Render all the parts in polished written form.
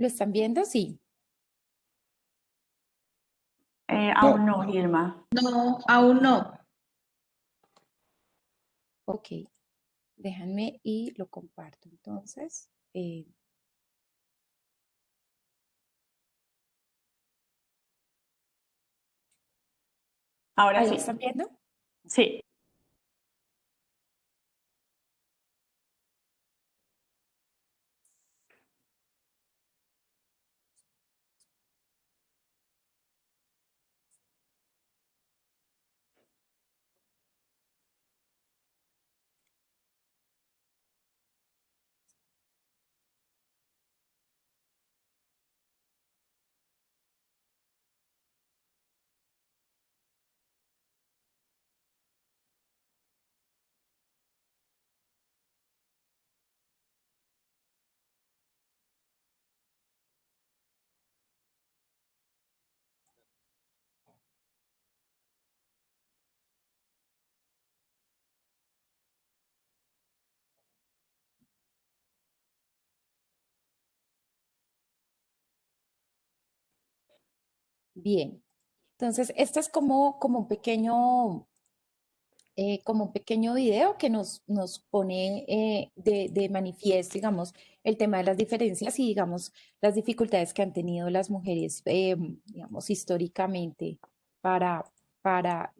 ¿Lo están viendo? Sí. Aún No, no, Gilma. No, aún no. Ok. Déjenme y lo comparto. Entonces, Ahora ¿ahí lo sí. están viendo? Sí. Bien. Entonces, esto es como un pequeño video que nos pone de manifiesto, digamos, el tema de las diferencias y, digamos, las dificultades que han tenido las mujeres, digamos, históricamente para,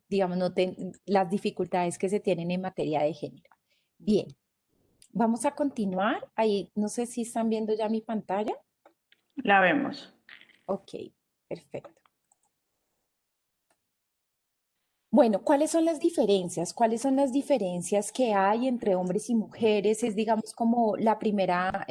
digamos, las dificultades que se tienen en materia de género. Bien, vamos a continuar. Ahí, no sé si están viendo ya mi pantalla. La vemos. Ok, perfecto. Bueno, ¿cuáles son las diferencias? ¿Cuáles son las diferencias que hay entre hombres y mujeres? Es, digamos, como la primera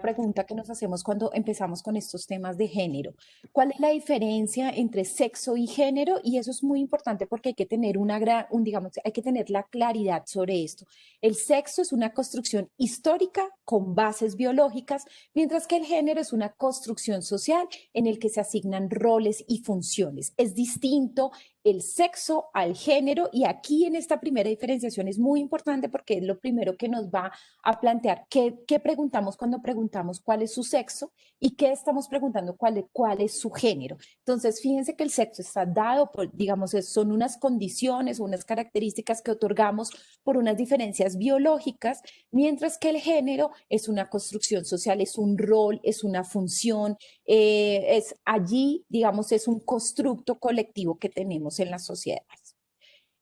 pregunta que nos hacemos cuando empezamos con estos temas de género. ¿Cuál es la diferencia entre sexo y género? Y eso es muy importante porque hay que tener digamos, hay que tener la claridad sobre esto. El sexo es una construcción histórica con bases biológicas, mientras que el género es una construcción social en el que se asignan roles y funciones. Es distinto el sexo al género y aquí en esta primera diferenciación es muy importante porque es lo primero que nos va a plantear qué preguntamos cuando preguntamos cuál es su sexo y qué estamos preguntando cuál es su género. Entonces, fíjense que el sexo está dado por, digamos, son unas condiciones o unas características que otorgamos por unas diferencias biológicas, mientras que el género es una construcción social, es un rol, es una función, es allí, digamos, es un constructo colectivo que tenemos en las sociedades.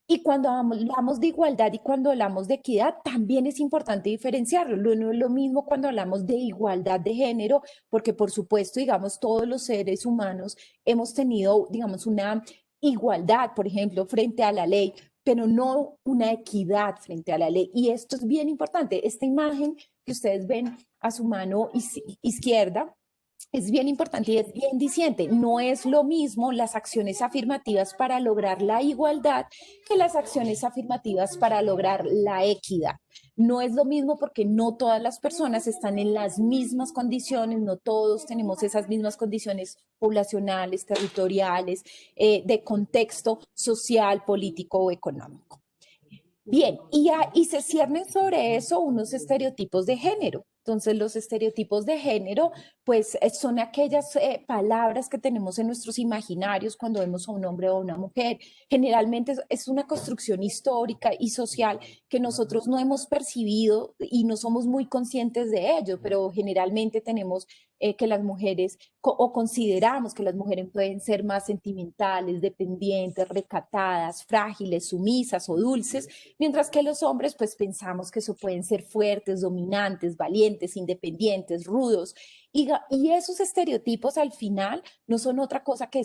Y cuando hablamos de igualdad y cuando hablamos de equidad, también es importante diferenciarlo. No es lo mismo cuando hablamos de igualdad de género, porque por supuesto, digamos, todos los seres humanos hemos tenido, digamos, una igualdad, por ejemplo, frente a la ley, pero no una equidad frente a la ley. Y esto es bien importante. Esta imagen que ustedes ven a su mano izquierda, es bien importante y es bien diciente. No es lo mismo las acciones afirmativas para lograr la igualdad que las acciones afirmativas para lograr la equidad. No es lo mismo porque no todas las personas están en las mismas condiciones, no todos tenemos esas mismas condiciones poblacionales, territoriales, de contexto social, político o económico. Bien, y se ciernen sobre eso unos estereotipos de género. Entonces, los estereotipos de género, pues son aquellas palabras que tenemos en nuestros imaginarios cuando vemos a un hombre o a una mujer. Generalmente es una construcción histórica y social que nosotros no hemos percibido y no somos muy conscientes de ello, pero generalmente tenemos que las mujeres, o consideramos que las mujeres pueden ser más sentimentales, dependientes, recatadas, frágiles, sumisas o dulces, mientras que los hombres pues pensamos que eso pueden ser fuertes, dominantes, valientes, independientes, rudos. Y esos estereotipos al final no son otra cosa que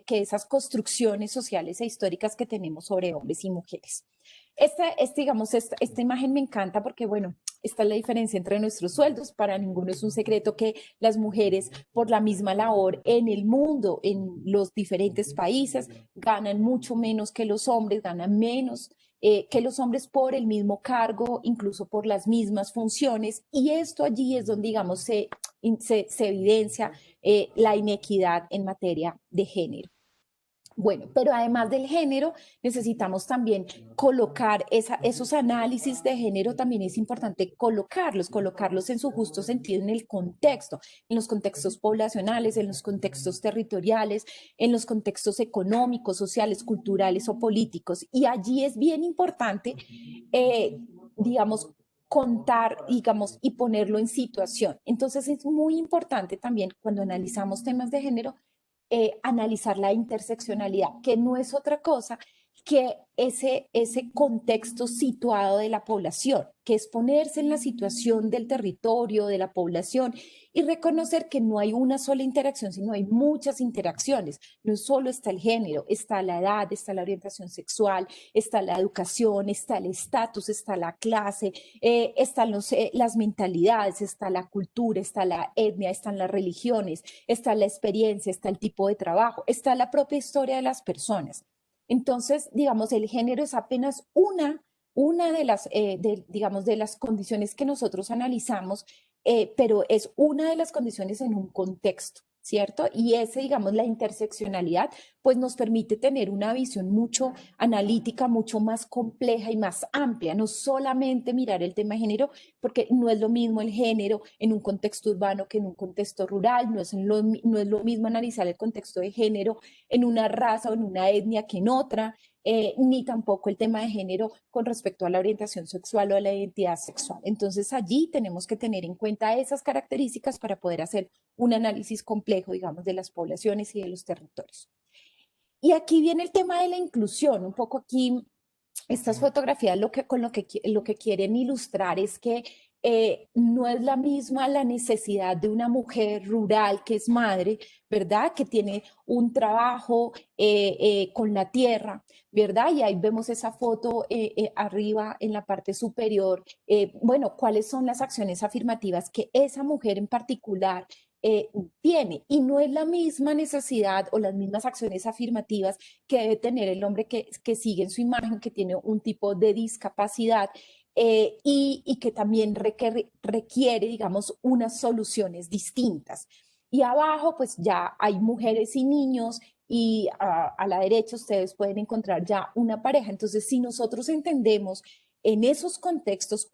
esas construcciones sociales e históricas que tenemos sobre hombres y mujeres. Digamos, esta imagen me encanta porque, bueno, esta es la diferencia entre nuestros sueldos. Para ninguno es un secreto que las mujeres, por la misma labor en el mundo, en los diferentes países, ganan mucho menos que los hombres, ganan menos que los hombres por el mismo cargo, incluso por las mismas funciones. Y esto allí es donde, digamos, se evidencia la inequidad en materia de género. Bueno, pero además del género, necesitamos también colocar esos análisis de género, también es importante colocarlos en su justo sentido en el contexto, en los contextos poblacionales, en los contextos territoriales, en los contextos económicos, sociales, culturales o políticos. Y allí es bien importante, digamos, contar, digamos, y ponerlo en situación. Entonces es muy importante también cuando analizamos temas de género analizar la interseccionalidad, que no es otra cosa que ese contexto situado de la población, que es ponerse en la situación del territorio, de la población, y reconocer que no hay una sola interacción, sino hay muchas interacciones. No solo está el género, está la edad, está la orientación sexual, está la educación, está el estatus, está la clase, están las mentalidades, está la cultura, está la etnia, están las religiones, está la experiencia, está el tipo de trabajo, está la propia historia de las personas. Entonces, digamos, el género es apenas una de las, digamos, de las condiciones que nosotros analizamos, pero es una de las condiciones en un contexto, ¿cierto? Y ese, digamos, la interseccionalidad, pues nos permite tener una visión mucho analítica, mucho más compleja y más amplia, no solamente mirar el tema de género, porque no es lo mismo el género en un contexto urbano que en un contexto rural, no es lo mismo analizar el contexto de género en una raza o en una etnia que en otra, ni tampoco el tema de género con respecto a la orientación sexual o a la identidad sexual. Entonces allí tenemos que tener en cuenta esas características para poder hacer un análisis complejo, digamos, de las poblaciones y de los territorios. Y aquí viene el tema de la inclusión, un poco aquí estas fotografías lo que quieren ilustrar es que no es la misma la necesidad de una mujer rural que es madre, ¿verdad? Que tiene un trabajo con la tierra, ¿verdad? Y ahí vemos esa foto arriba en la parte superior. Bueno, ¿cuáles son las acciones afirmativas que esa mujer en particular eh, tiene? Y no es la misma necesidad o las mismas acciones afirmativas que debe tener el hombre que sigue en su imagen, que tiene un tipo de discapacidad y que también requiere, digamos, unas soluciones distintas. Y abajo, pues ya hay mujeres y niños y a la derecha ustedes pueden encontrar ya una pareja. Entonces, si nosotros entendemos en esos contextos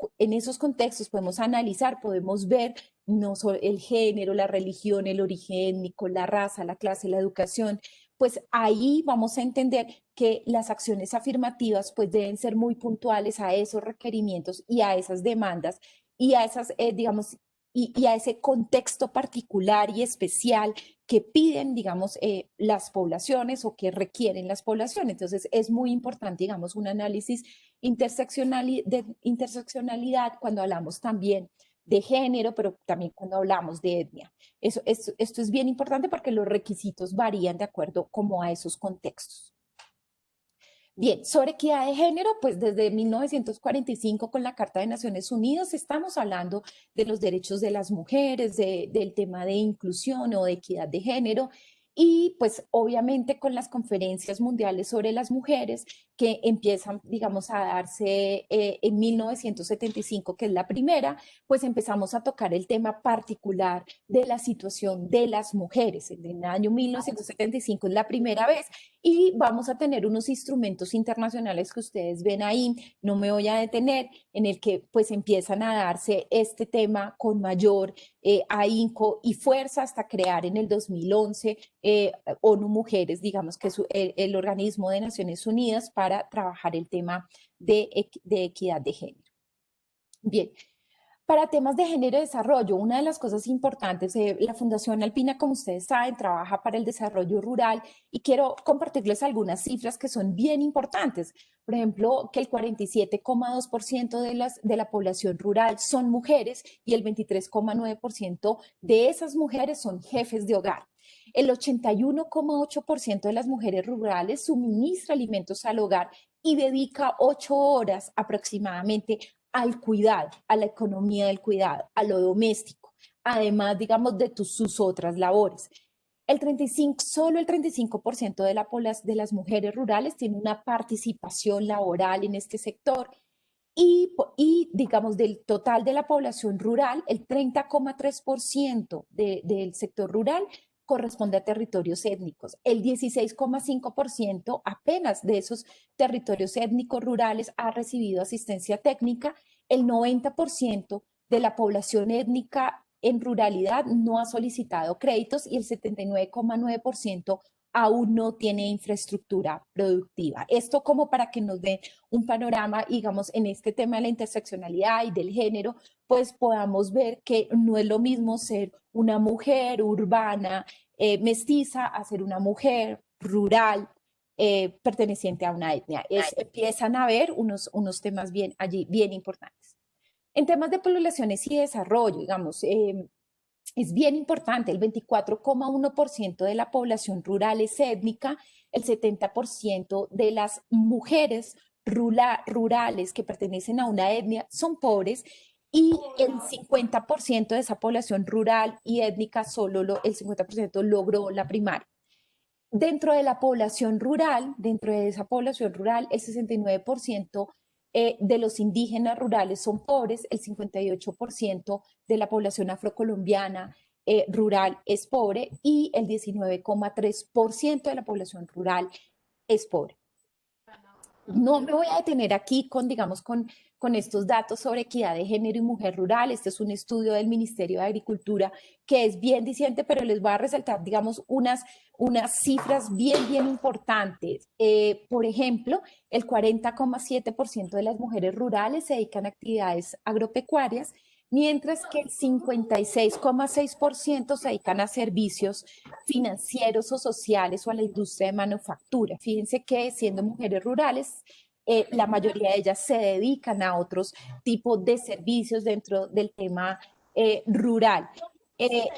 podemos analizar, podemos ver no solo el género, la religión, el origen étnico, la raza, la clase, la educación, pues ahí vamos a entender que las acciones afirmativas pues deben ser muy puntuales a esos requerimientos y a esas demandas y a esas, digamos, y a ese contexto particular y especial que piden, digamos, las poblaciones o que requieren las poblaciones. Entonces, es muy importante, digamos, un análisis de interseccionalidad cuando hablamos también de género, pero también cuando hablamos de etnia. Esto es bien importante porque los requisitos varían de acuerdo como a esos contextos. Bien, sobre equidad de género, pues desde 1945 con la Carta de Naciones Unidas estamos hablando de los derechos de las mujeres, del tema de inclusión o de equidad de género y pues obviamente con las conferencias mundiales sobre las mujeres que empiezan, digamos, a darse en 1975, que es la primera, pues empezamos a tocar el tema particular de la situación de las mujeres. En el año 1975 es la primera vez y vamos a tener unos instrumentos internacionales que ustedes ven ahí, no me voy a detener, en el que pues empiezan a darse este tema con mayor ahínco y fuerza hasta crear en el 2011 ONU Mujeres, digamos que es el organismo de Naciones Unidas para trabajar el tema de equidad de género. Bien, para temas de género y desarrollo, una de las cosas importantes, la Fundación Alpina, como ustedes saben, trabaja para el desarrollo rural y quiero compartirles algunas cifras que son bien importantes. Por ejemplo, que el 47,2% de la población rural son mujeres y el 23,9% de esas mujeres son jefes de hogar. El 81,8% de las mujeres rurales suministra alimentos al hogar y dedica 8 horas aproximadamente al cuidado, a la economía del cuidado, a lo doméstico, además, digamos, de sus otras labores. Solo el 35% de las mujeres rurales tiene una participación laboral en este sector y digamos, del total de la población rural, el 30,3% del sector rural corresponde a territorios étnicos. El 16,5% apenas de esos territorios étnicos rurales ha recibido asistencia técnica. El 90% de la población étnica en ruralidad no ha solicitado créditos y el 79,9% aún no tiene infraestructura productiva. Esto como para que nos dé un panorama, digamos, en este tema de la interseccionalidad y del género, pues podamos ver que no es lo mismo ser una mujer urbana, mestiza, a ser una mujer rural, perteneciente a una etnia. Empiezan a haber unos temas bien allí, bien importantes. En temas de poblaciones y desarrollo, digamos, es bien importante, el 24,1% de la población rural es étnica, el 70% de las mujeres rurales que pertenecen a una etnia son pobres y el 50% de esa población rural y étnica, el 50% logró la primaria. Dentro de la población rural, dentro de esa población rural, el 69% de los indígenas rurales son pobres, el 58% de la población afrocolombiana rural es pobre y el 19,3% de la población rural es pobre. No me voy a detener aquí digamos, con estos datos sobre equidad de género y mujer rural. Este es un estudio del Ministerio de Agricultura que es bien diciente, pero les voy a resaltar, digamos, unas cifras bien importantes. Por ejemplo, el 40,7% de las mujeres rurales se dedican a actividades agropecuarias, mientras que el 56,6% se dedican a servicios financieros o sociales o a la industria de manufactura. Fíjense que siendo mujeres rurales, la mayoría de ellas se dedican a otros tipos de servicios dentro del tema rural.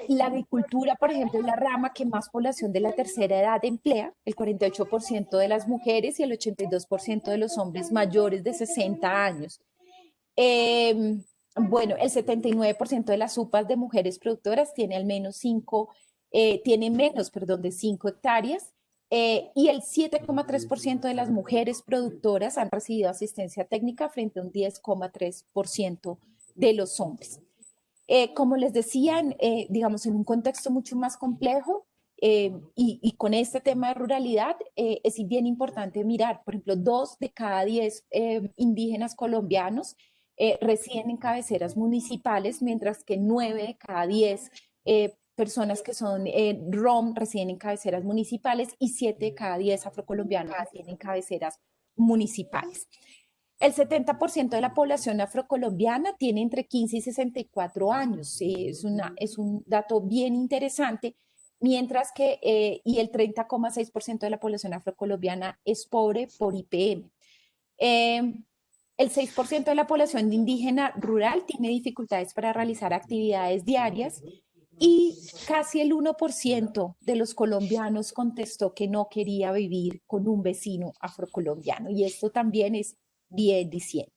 La agricultura, por ejemplo, es la rama que más población de la tercera edad emplea, el 48% de las mujeres y el 82% de los hombres mayores de 60 años. Bueno, el 79% de las UPAs de mujeres productoras tiene al menos tiene menos, perdón, de 5 hectáreas y el 7,3% de las mujeres productoras han recibido asistencia técnica frente a un 10,3% de los hombres. Como les decía, digamos, en un contexto mucho más complejo y con este tema de ruralidad, es bien importante mirar, por ejemplo, 2 de cada 10 indígenas colombianos residen en cabeceras municipales, mientras que 9 de cada 10 personas que son ROM residen en cabeceras municipales y 7 de cada 10 afrocolombianos residen en cabeceras municipales. El 70% de la población afrocolombiana tiene entre 15 y 64 años. Es un dato bien interesante, mientras que y el 30,6% de la población afrocolombiana es pobre por IPM. El 6% de la población indígena rural tiene dificultades para realizar actividades diarias y casi el 1% de los colombianos contestó que no quería vivir con un vecino afrocolombiano. Y esto también es bien diciente.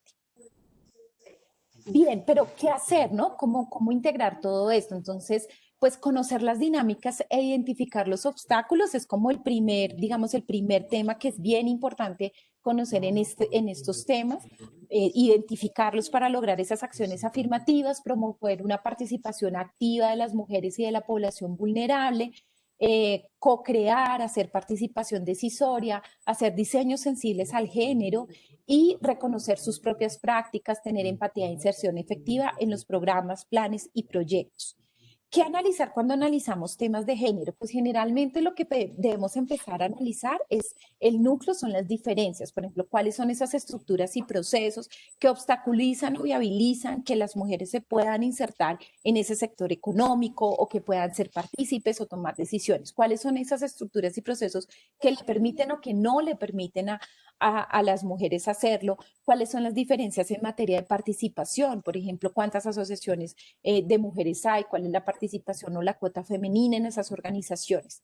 Bien, pero ¿qué hacer, no? ¿Cómo integrar todo esto? Entonces, pues conocer las dinámicas e identificar los obstáculos es como digamos, el primer tema que es bien importante conocer en estos temas, identificarlos para lograr esas acciones afirmativas, promover una participación activa de las mujeres y de la población vulnerable, co-crear, hacer participación decisoria, hacer diseños sensibles al género y reconocer sus propias prácticas, tener empatía e inserción efectiva en los programas, planes y proyectos. ¿Qué analizar cuando analizamos temas de género? Pues generalmente lo que debemos empezar a analizar es el núcleo, son las diferencias. Por ejemplo, cuáles son esas estructuras y procesos que obstaculizan o viabilizan que las mujeres se puedan insertar en ese sector económico o que puedan ser partícipes o tomar decisiones. ¿Cuáles son esas estructuras y procesos que le permiten o que no le permiten a las mujeres hacerlo? ¿Cuáles son las diferencias en materia de participación? Por ejemplo, ¿cuántas asociaciones de mujeres hay? ¿Cuál es la participación o la cuota femenina en esas organizaciones?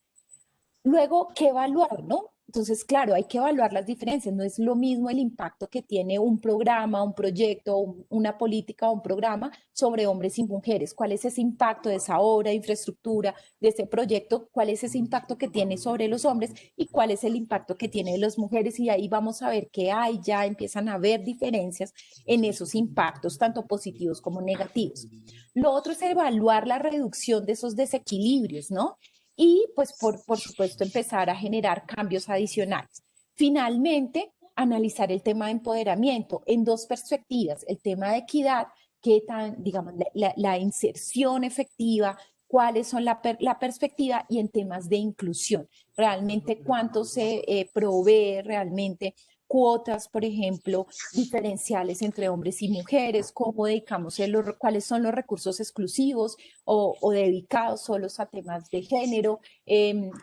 Luego, ¿qué evaluar, no? Entonces, claro, hay que evaluar las diferencias. No es lo mismo el impacto que tiene un programa, un proyecto, una política o un programa sobre hombres y mujeres. ¿Cuál es ese impacto de esa obra, de infraestructura, de ese proyecto? ¿Cuál es ese impacto que tiene sobre los hombres y cuál es el impacto que tiene de las mujeres? Y ahí vamos a ver que ya empiezan a haber diferencias en esos impactos, tanto positivos como negativos. Lo otro es evaluar la reducción de esos desequilibrios, ¿no? y pues por supuesto empezar a generar cambios adicionales. Finalmente, analizar el tema de empoderamiento en dos perspectivas, el tema de equidad, qué tan, digamos, la inserción efectiva, cuáles son la perspectiva y en temas de inclusión, realmente cuánto se provee realmente cuotas, por ejemplo, diferenciales entre hombres y mujeres, cómo dedicamos, cuáles son los recursos exclusivos o dedicados solos a temas de género,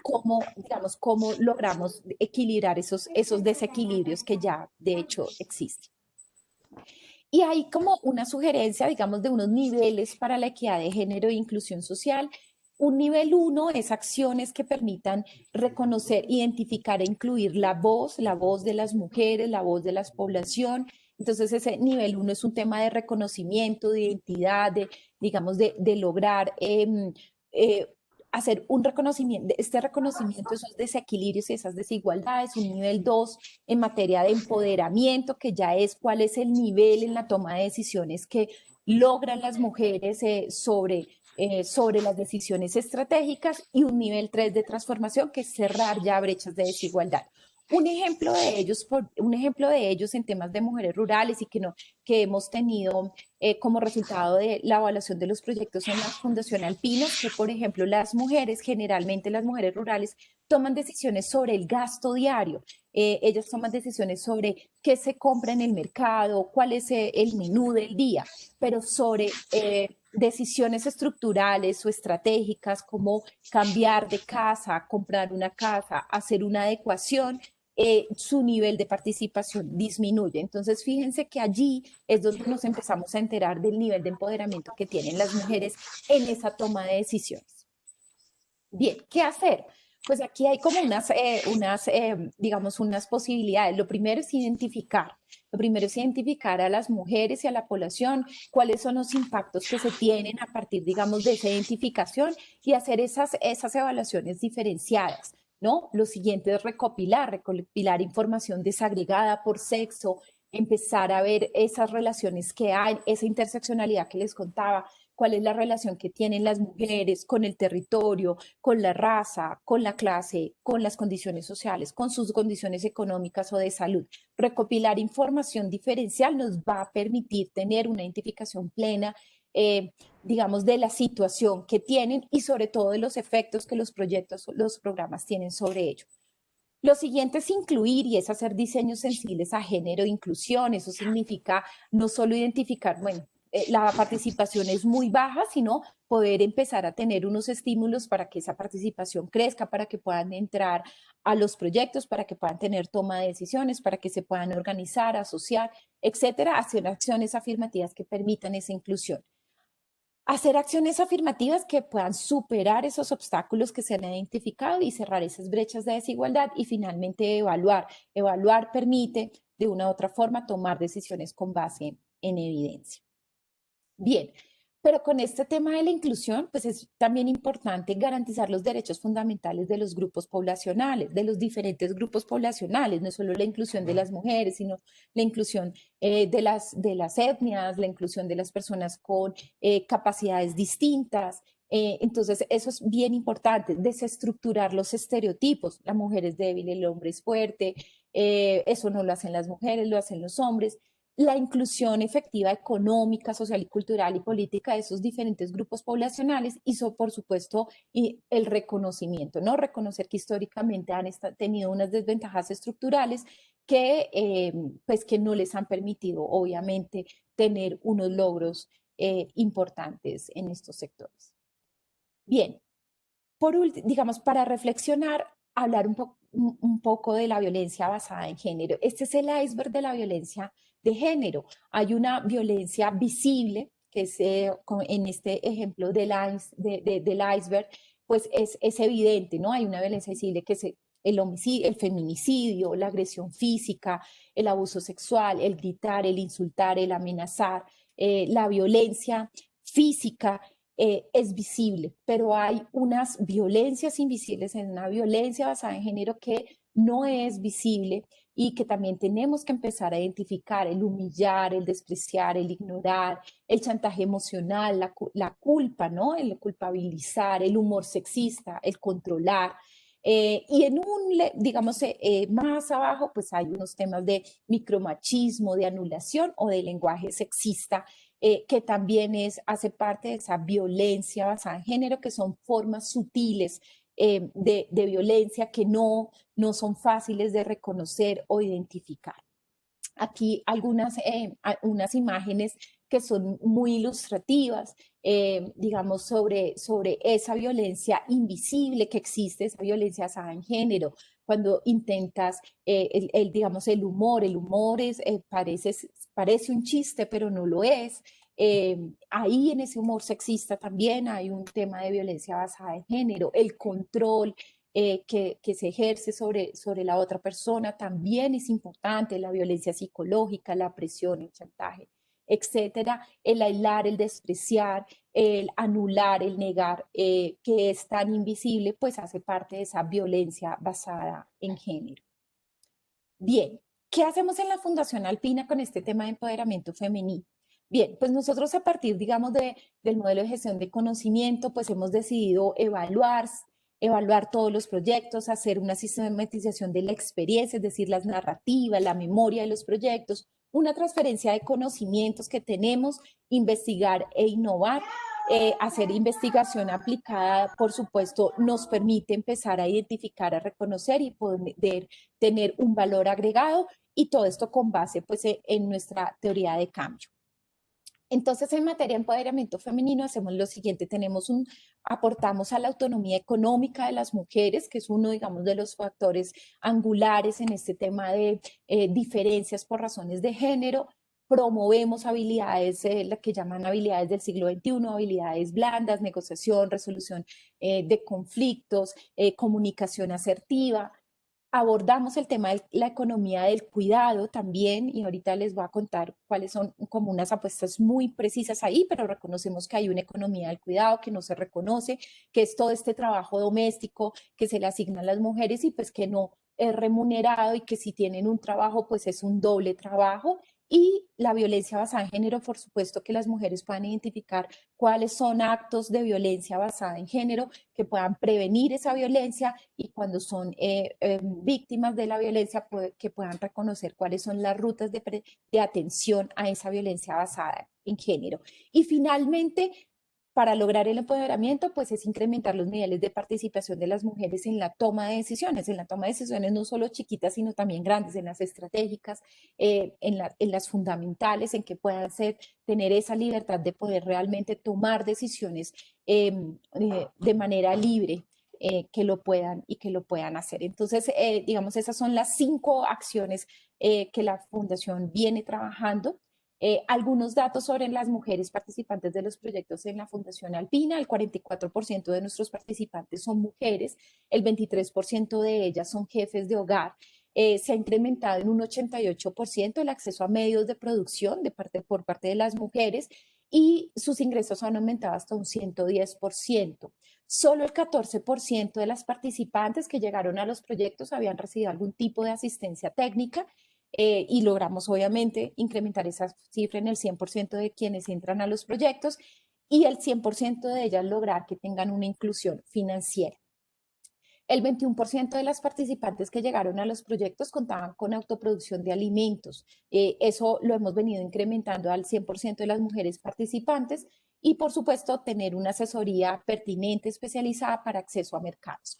cómo, digamos, cómo logramos equilibrar esos desequilibrios que ya de hecho existen. Y hay como una sugerencia, digamos, de unos niveles para la equidad de género e inclusión social. Un nivel 1 es acciones que permitan reconocer, identificar e incluir la voz de las mujeres, la voz de la población. Entonces, ese nivel 1 es un tema de reconocimiento, de identidad, digamos, de lograr eh, hacer un reconocimiento, este reconocimiento de esos desequilibrios y esas desigualdades. Un nivel 2 en materia de empoderamiento, que ya es cuál es el nivel en la toma de decisiones que logran las mujeres sobre las decisiones estratégicas, y un nivel 3 de transformación, que es cerrar ya brechas de desigualdad. Un ejemplo de ellos en temas de mujeres rurales y que hemos tenido como resultado de la evaluación de los proyectos en la Fundación Alpinos, que por ejemplo generalmente las mujeres rurales, toman decisiones sobre el gasto diario. Ellas toman decisiones sobre qué se compra en el mercado, cuál es el menú del día, pero sobre decisiones estructurales o estratégicas como cambiar de casa, comprar una casa, hacer una adecuación, su nivel de participación disminuye. Entonces, fíjense que allí es donde nos empezamos a enterar del nivel de empoderamiento que tienen las mujeres en esa toma de decisiones. Bien, ¿qué hacer? Pues aquí hay como digamos, unas posibilidades. Lo primero es identificar. Lo primero es identificar a las mujeres y a la población, cuáles son los impactos que se tienen a partir, digamos, de esa identificación, y hacer esas evaluaciones diferenciadas, ¿no? Lo siguiente es recopilar información desagregada por sexo, empezar a ver esas relaciones que hay, esa interseccionalidad que les contaba, cuál es la relación que tienen las mujeres con el territorio, con la raza, con la clase, con las condiciones sociales, con sus condiciones económicas o de salud. Recopilar información diferencial nos va a permitir tener una identificación plena, digamos, de la situación que tienen y sobre todo de los efectos que los proyectos, los programas tienen sobre ello. Lo siguiente es incluir y es hacer diseños sensibles a género e inclusión. Eso significa no solo identificar, bueno, la participación es muy baja, sino poder empezar a tener unos estímulos para que esa participación crezca, para que puedan entrar a los proyectos, para que puedan tener toma de decisiones, para que se puedan organizar, asociar, etcétera, hacer acciones afirmativas que permitan esa inclusión. Hacer acciones afirmativas que puedan superar esos obstáculos que se han identificado y cerrar esas brechas de desigualdad. Y finalmente evaluar. Evaluar permite de una u otra forma tomar decisiones con base en evidencia. Bien, pero con este tema de la inclusión, pues es también importante garantizar los derechos fundamentales de los grupos poblacionales, de los diferentes grupos poblacionales, no solo la inclusión de las mujeres, sino la inclusión de las etnias, la inclusión de las personas con capacidades distintas. Entonces, eso es bien importante, desestructurar los estereotipos. La mujer es débil, el hombre es fuerte, eso no lo hacen las mujeres, lo hacen los hombres. La inclusión efectiva económica, social y cultural y política de esos diferentes grupos poblacionales, y por supuesto y el reconocimiento, ¿no? Reconocer que históricamente han tenido unas desventajas estructurales pues que no les han permitido obviamente tener unos logros importantes en estos sectores. Bien, digamos, para reflexionar, hablar un poco de la violencia basada en género. Este es el iceberg de la violencia de género. Hay una violencia visible, que es en este ejemplo del iceberg, pues es evidente, ¿no? Hay una violencia visible que es el homicidio, el feminicidio, la agresión física, el abuso sexual, el gritar, el insultar, el amenazar, la violencia física es visible, pero hay unas violencias invisibles, en una violencia basada en género que no es visible, y que también tenemos que empezar a identificar el humillar, el despreciar, el ignorar, el chantaje emocional, la culpa, ¿no? El culpabilizar, el humor sexista, el controlar. Y en digamos, más abajo, pues hay unos temas de micromachismo, de anulación o de lenguaje sexista, que también hace parte de esa violencia basada en género, que son formas sutiles de violencia que no son fáciles de reconocer o identificar. Aquí unas imágenes que son muy ilustrativas, digamos, sobre esa violencia invisible que existe, esa violencia basada en género. Cuando intentas, digamos, el humor parece un chiste, pero no lo es. Ahí en ese humor sexista también hay un tema de violencia basada en género, el control, que se ejerce sobre la otra persona también es importante, la violencia psicológica, la presión, el chantaje, etcétera, el aislar, el despreciar, el anular, el negar, que es tan invisible, pues hace parte de esa violencia basada en género. Bien, ¿qué hacemos en la Fundación Alpina con este tema de empoderamiento femenino? Bien, pues nosotros a partir, digamos, del modelo de gestión de conocimiento, pues hemos decidido evaluar todos los proyectos, hacer una sistematización de la experiencia, es decir, las narrativas, la memoria de los proyectos, una transferencia de conocimientos que tenemos, investigar e innovar. Hacer investigación aplicada, por supuesto, nos permite empezar a identificar, a reconocer y poder tener un valor agregado, y todo esto con base pues, en nuestra teoría de cambio. Entonces, en materia de empoderamiento femenino, hacemos lo siguiente: aportamos a la autonomía económica de las mujeres, que es uno, digamos, de los factores angulares en este tema de diferencias por razones de género. Promovemos habilidades, las que llaman habilidades del siglo XXI, habilidades blandas, negociación, resolución de conflictos, comunicación asertiva. Abordamos el tema de la economía del cuidado también, y ahorita les voy a contar cuáles son como unas apuestas muy precisas ahí, pero reconocemos que hay una economía del cuidado que no se reconoce, que es todo este trabajo doméstico que se le asigna a las mujeres y pues que no es remunerado, y que si tienen un trabajo pues es un doble trabajo. Y la violencia basada en género, por supuesto, que las mujeres puedan identificar cuáles son actos de violencia basada en género, que puedan prevenir esa violencia, y cuando son víctimas de la violencia, que puedan reconocer cuáles son las rutas de atención a esa violencia basada en género. Y finalmente, para lograr el empoderamiento, pues es incrementar los niveles de participación de las mujeres en la toma de decisiones no solo chiquitas, sino también grandes, en las estratégicas, en las fundamentales, en que puedan tener esa libertad de poder realmente tomar decisiones de manera libre. Que lo puedan hacer. Entonces, digamos, esas son las 5 acciones que la Fundación viene trabajando. Algunos datos sobre las mujeres participantes de los proyectos en la Fundación Alpina: el 44% de nuestros participantes son mujeres, el 23% de ellas son jefes de hogar. Se ha incrementado en un 88% el acceso a medios de producción por parte de las mujeres, y sus ingresos han aumentado hasta un 110%. Solo el 14% de las participantes que llegaron a los proyectos habían recibido algún tipo de asistencia técnica, y logramos obviamente incrementar esa cifra en el 100% de quienes entran a los proyectos, y el 100% de ellas lograr que tengan una inclusión financiera. El 21% de las participantes que llegaron a los proyectos contaban con autoproducción de alimentos. Eso lo hemos venido incrementando al 100% de las mujeres participantes, y por supuesto tener una asesoría pertinente, especializada para acceso a mercados.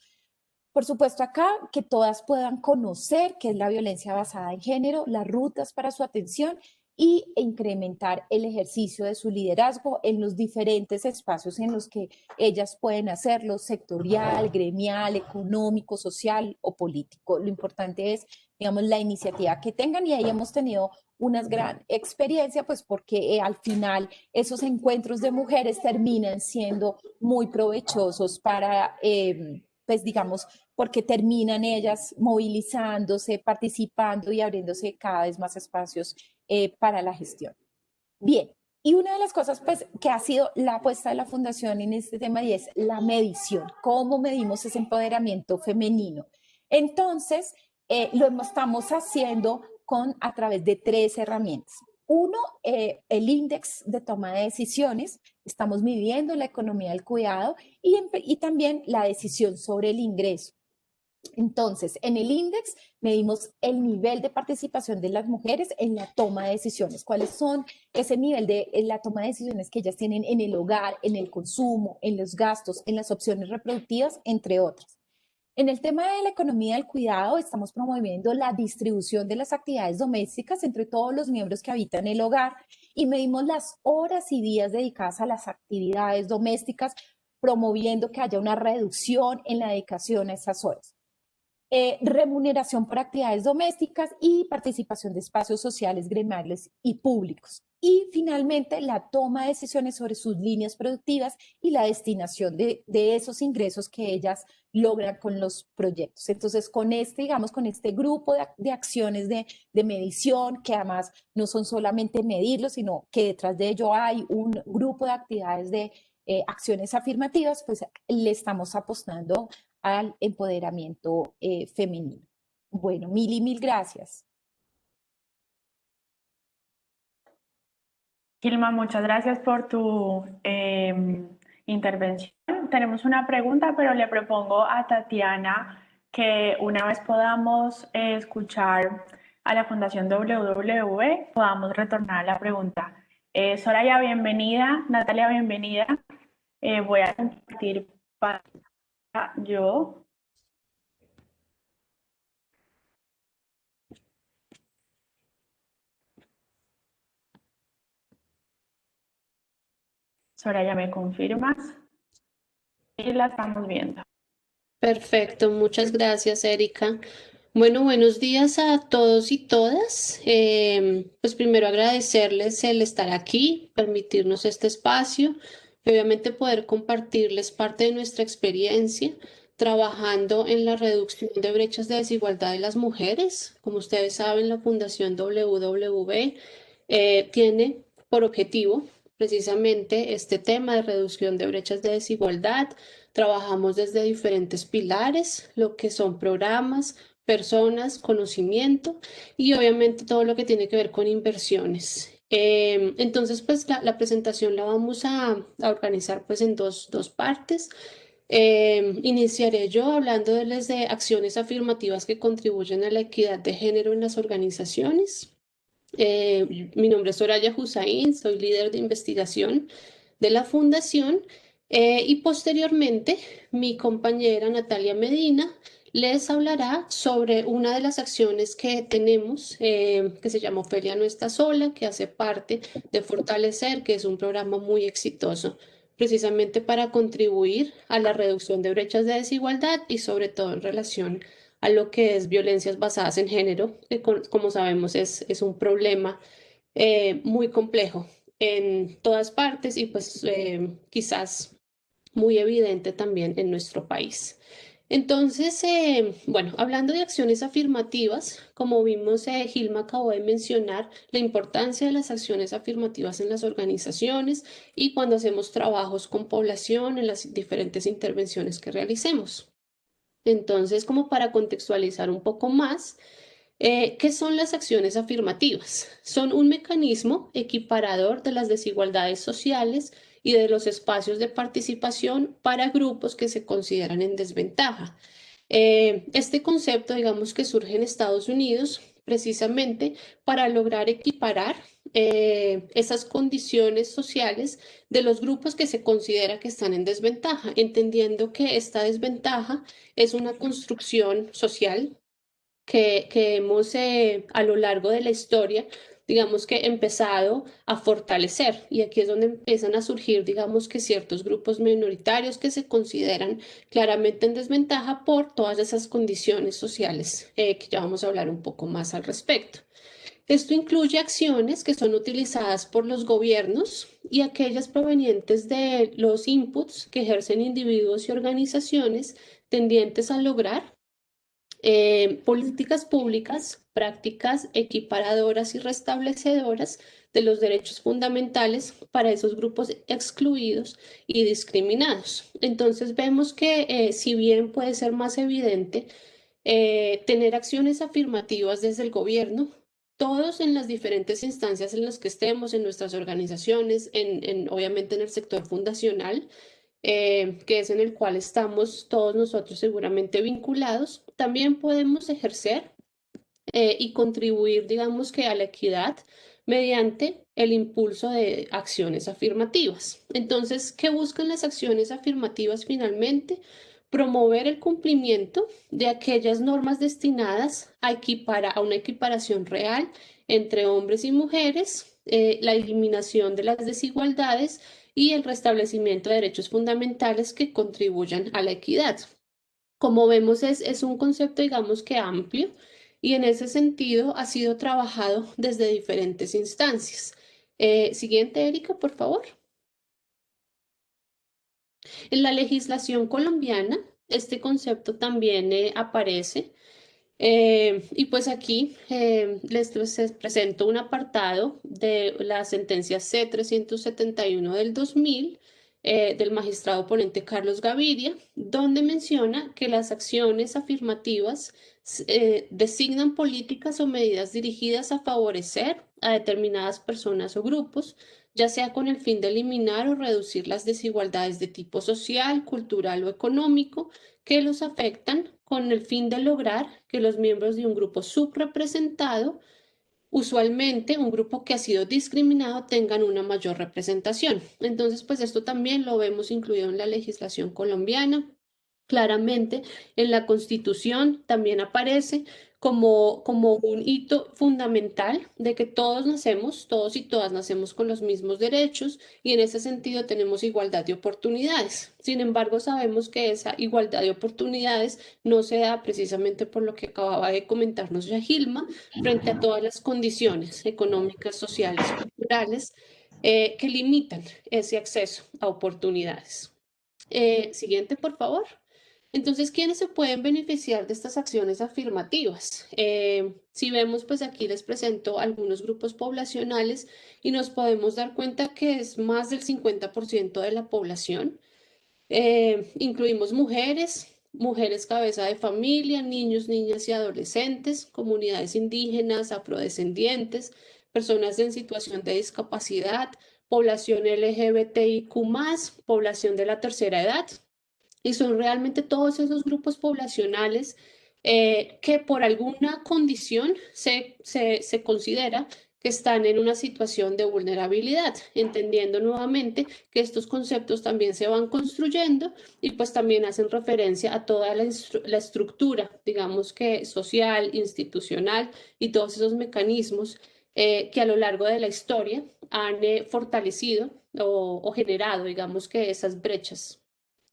Por supuesto, acá que todas puedan conocer qué es la violencia basada en género, las rutas para su atención, y incrementar el ejercicio de su liderazgo en los diferentes espacios en los que ellas pueden hacerlo: sectorial, gremial, económico, social o político. Lo importante es, digamos, la iniciativa que tengan, y ahí hemos tenido una gran experiencia, pues porque al final esos encuentros de mujeres terminan siendo muy provechosos para, pues digamos, porque terminan ellas movilizándose, participando y abriéndose cada vez más espacios para la gestión. Bien, y una de las cosas pues, que ha sido la apuesta de la Fundación en este tema, y es la medición. ¿Cómo medimos ese empoderamiento femenino? Entonces, estamos haciendo a través de tres herramientas. Uno, el índice de toma de decisiones. Estamos midiendo la economía del cuidado y también la decisión sobre el ingreso. Entonces, en el índice medimos el nivel de participación de las mujeres en la toma de decisiones. ¿Cuáles son ese nivel de la toma de decisiones que ellas tienen en el hogar, en el consumo, en los gastos, en las opciones reproductivas, entre otras? En el tema de la economía del cuidado, estamos promoviendo la distribución de las actividades domésticas entre todos los miembros que habitan el hogar y medimos las horas y días dedicadas a las actividades domésticas, promoviendo que haya una reducción en la dedicación a esas horas. Remuneración por actividades domésticas y participación de espacios sociales, gremiales y públicos. Y finalmente, la toma de decisiones sobre sus líneas productivas y la destinación de esos ingresos que ellas logran con los proyectos. Entonces, digamos, con este grupo de acciones de medición, que además no son solamente medirlo, sino que detrás de ello hay un grupo de actividades de acciones afirmativas, pues le estamos apostando al empoderamiento femenino. Bueno, mil y mil gracias. Gilma, muchas gracias por tu intervención. Tenemos una pregunta, pero le propongo a Tatiana que una vez podamos escuchar a la Fundación WW, podamos retornar a la pregunta. Soraya, bienvenida. Natalia, bienvenida. Voy a compartir para yo. Soraya, ¿me confirmas? Y la estamos viendo. Perfecto, muchas gracias, Erika. Bueno, buenos días a todos y todas. Pues primero agradecerles el estar aquí, permitirnos este espacio y obviamente poder compartirles parte de nuestra experiencia trabajando en la reducción de brechas de desigualdad de las mujeres. Como ustedes saben, la Fundación WW tiene por objetivo precisamente este tema de reducción de brechas de desigualdad. Trabajamos desde diferentes pilares, lo que son programas, personas, conocimiento y obviamente todo lo que tiene que ver con inversiones. Entonces, pues la presentación la vamos a organizar pues en dos partes. Iniciaré yo hablándoles de acciones afirmativas que contribuyen a la equidad de género en las organizaciones. Mi nombre es Soraya Hussain, soy líder de investigación de la Fundación y posteriormente mi compañera Natalia Medina les hablará sobre una de las acciones que tenemos que se llama Ofelia no está sola, que hace parte de Fortalecer, que es un programa muy exitoso precisamente para contribuir a la reducción de brechas de desigualdad y sobre todo en relación a lo que es violencias basadas en género, que como sabemos es un problema muy complejo en todas partes y pues quizás muy evidente también en nuestro país. Entonces, bueno, hablando de acciones afirmativas, como vimos, Gilma acabó de mencionar la importancia de las acciones afirmativas en las organizaciones y cuando hacemos trabajos con población en las diferentes intervenciones que realicemos. Entonces, como para contextualizar un poco más, ¿qué son las acciones afirmativas? Son un mecanismo equiparador de las desigualdades sociales y de los espacios de participación para grupos que se consideran en desventaja. Este concepto, digamos que surge en Estados Unidos precisamente para lograr equiparar esas condiciones sociales de los grupos que se considera que están en desventaja, entendiendo que esta desventaja es una construcción social que hemos a lo largo de la historia, digamos que empezado a fortalecer. Y aquí es donde empiezan a surgir, digamos que ciertos grupos minoritarios que se consideran claramente en desventaja por todas esas condiciones sociales que ya vamos a hablar un poco más al respecto. Esto incluye acciones que son utilizadas por los gobiernos y aquellas provenientes de los inputs que ejercen individuos y organizaciones tendientes a lograr políticas públicas, prácticas equiparadoras y restablecedoras de los derechos fundamentales para esos grupos excluidos y discriminados. Entonces vemos que si bien puede ser más evidente tener acciones afirmativas desde el gobierno, todos en las diferentes instancias en las que estemos, en nuestras organizaciones, obviamente en el sector fundacional, que es en el cual estamos todos nosotros seguramente vinculados. También podemos ejercer y contribuir, digamos que a la equidad mediante el impulso de acciones afirmativas. Entonces, ¿qué buscan las acciones afirmativas finalmente? Promover el cumplimiento de aquellas normas destinadas a a una equiparación real entre hombres y mujeres, la eliminación de las desigualdades y el restablecimiento de derechos fundamentales que contribuyan a la equidad. Como vemos, es un concepto, digamos que amplio, y en ese sentido ha sido trabajado desde diferentes instancias. Siguiente, Erika, por favor. En la legislación colombiana, este concepto también aparece. Y pues aquí les presento un apartado de la sentencia C-371 del 2000 del magistrado ponente Carlos Gaviria, donde menciona que las acciones afirmativas designan políticas o medidas dirigidas a favorecer a determinadas personas o grupos, ya sea con el fin de eliminar o reducir las desigualdades de tipo social, cultural o económico que los afectan con el fin de lograr que los miembros de un grupo subrepresentado, usualmente un grupo que ha sido discriminado, tengan una mayor representación. Entonces, pues esto también lo vemos incluido en la legislación colombiana. Claramente, en la Constitución también aparece como un hito fundamental de que todos nacemos, todos y todas nacemos con los mismos derechos y en ese sentido tenemos igualdad de oportunidades. Sin embargo, sabemos que esa igualdad de oportunidades no se da precisamente por lo que acababa de comentarnos ya Gilma, frente a todas las condiciones económicas, sociales, culturales que limitan ese acceso a oportunidades. Siguiente, por favor. Entonces, ¿quiénes se pueden beneficiar de estas acciones afirmativas? Si vemos, pues aquí les presento algunos grupos poblacionales y nos podemos dar cuenta que es más del 50% de la población. Incluimos mujeres, mujeres cabeza de familia, niños, niñas y adolescentes, comunidades indígenas, afrodescendientes, personas en situación de discapacidad, población LGBTIQ+, población de la tercera edad. Y son realmente todos esos grupos poblacionales que por alguna condición se considera que están en una situación de vulnerabilidad, entendiendo nuevamente que estos conceptos también se van construyendo y pues también hacen referencia a toda la estructura, digamos que social, institucional y todos esos mecanismos que a lo largo de la historia han fortalecido o generado, digamos que esas brechas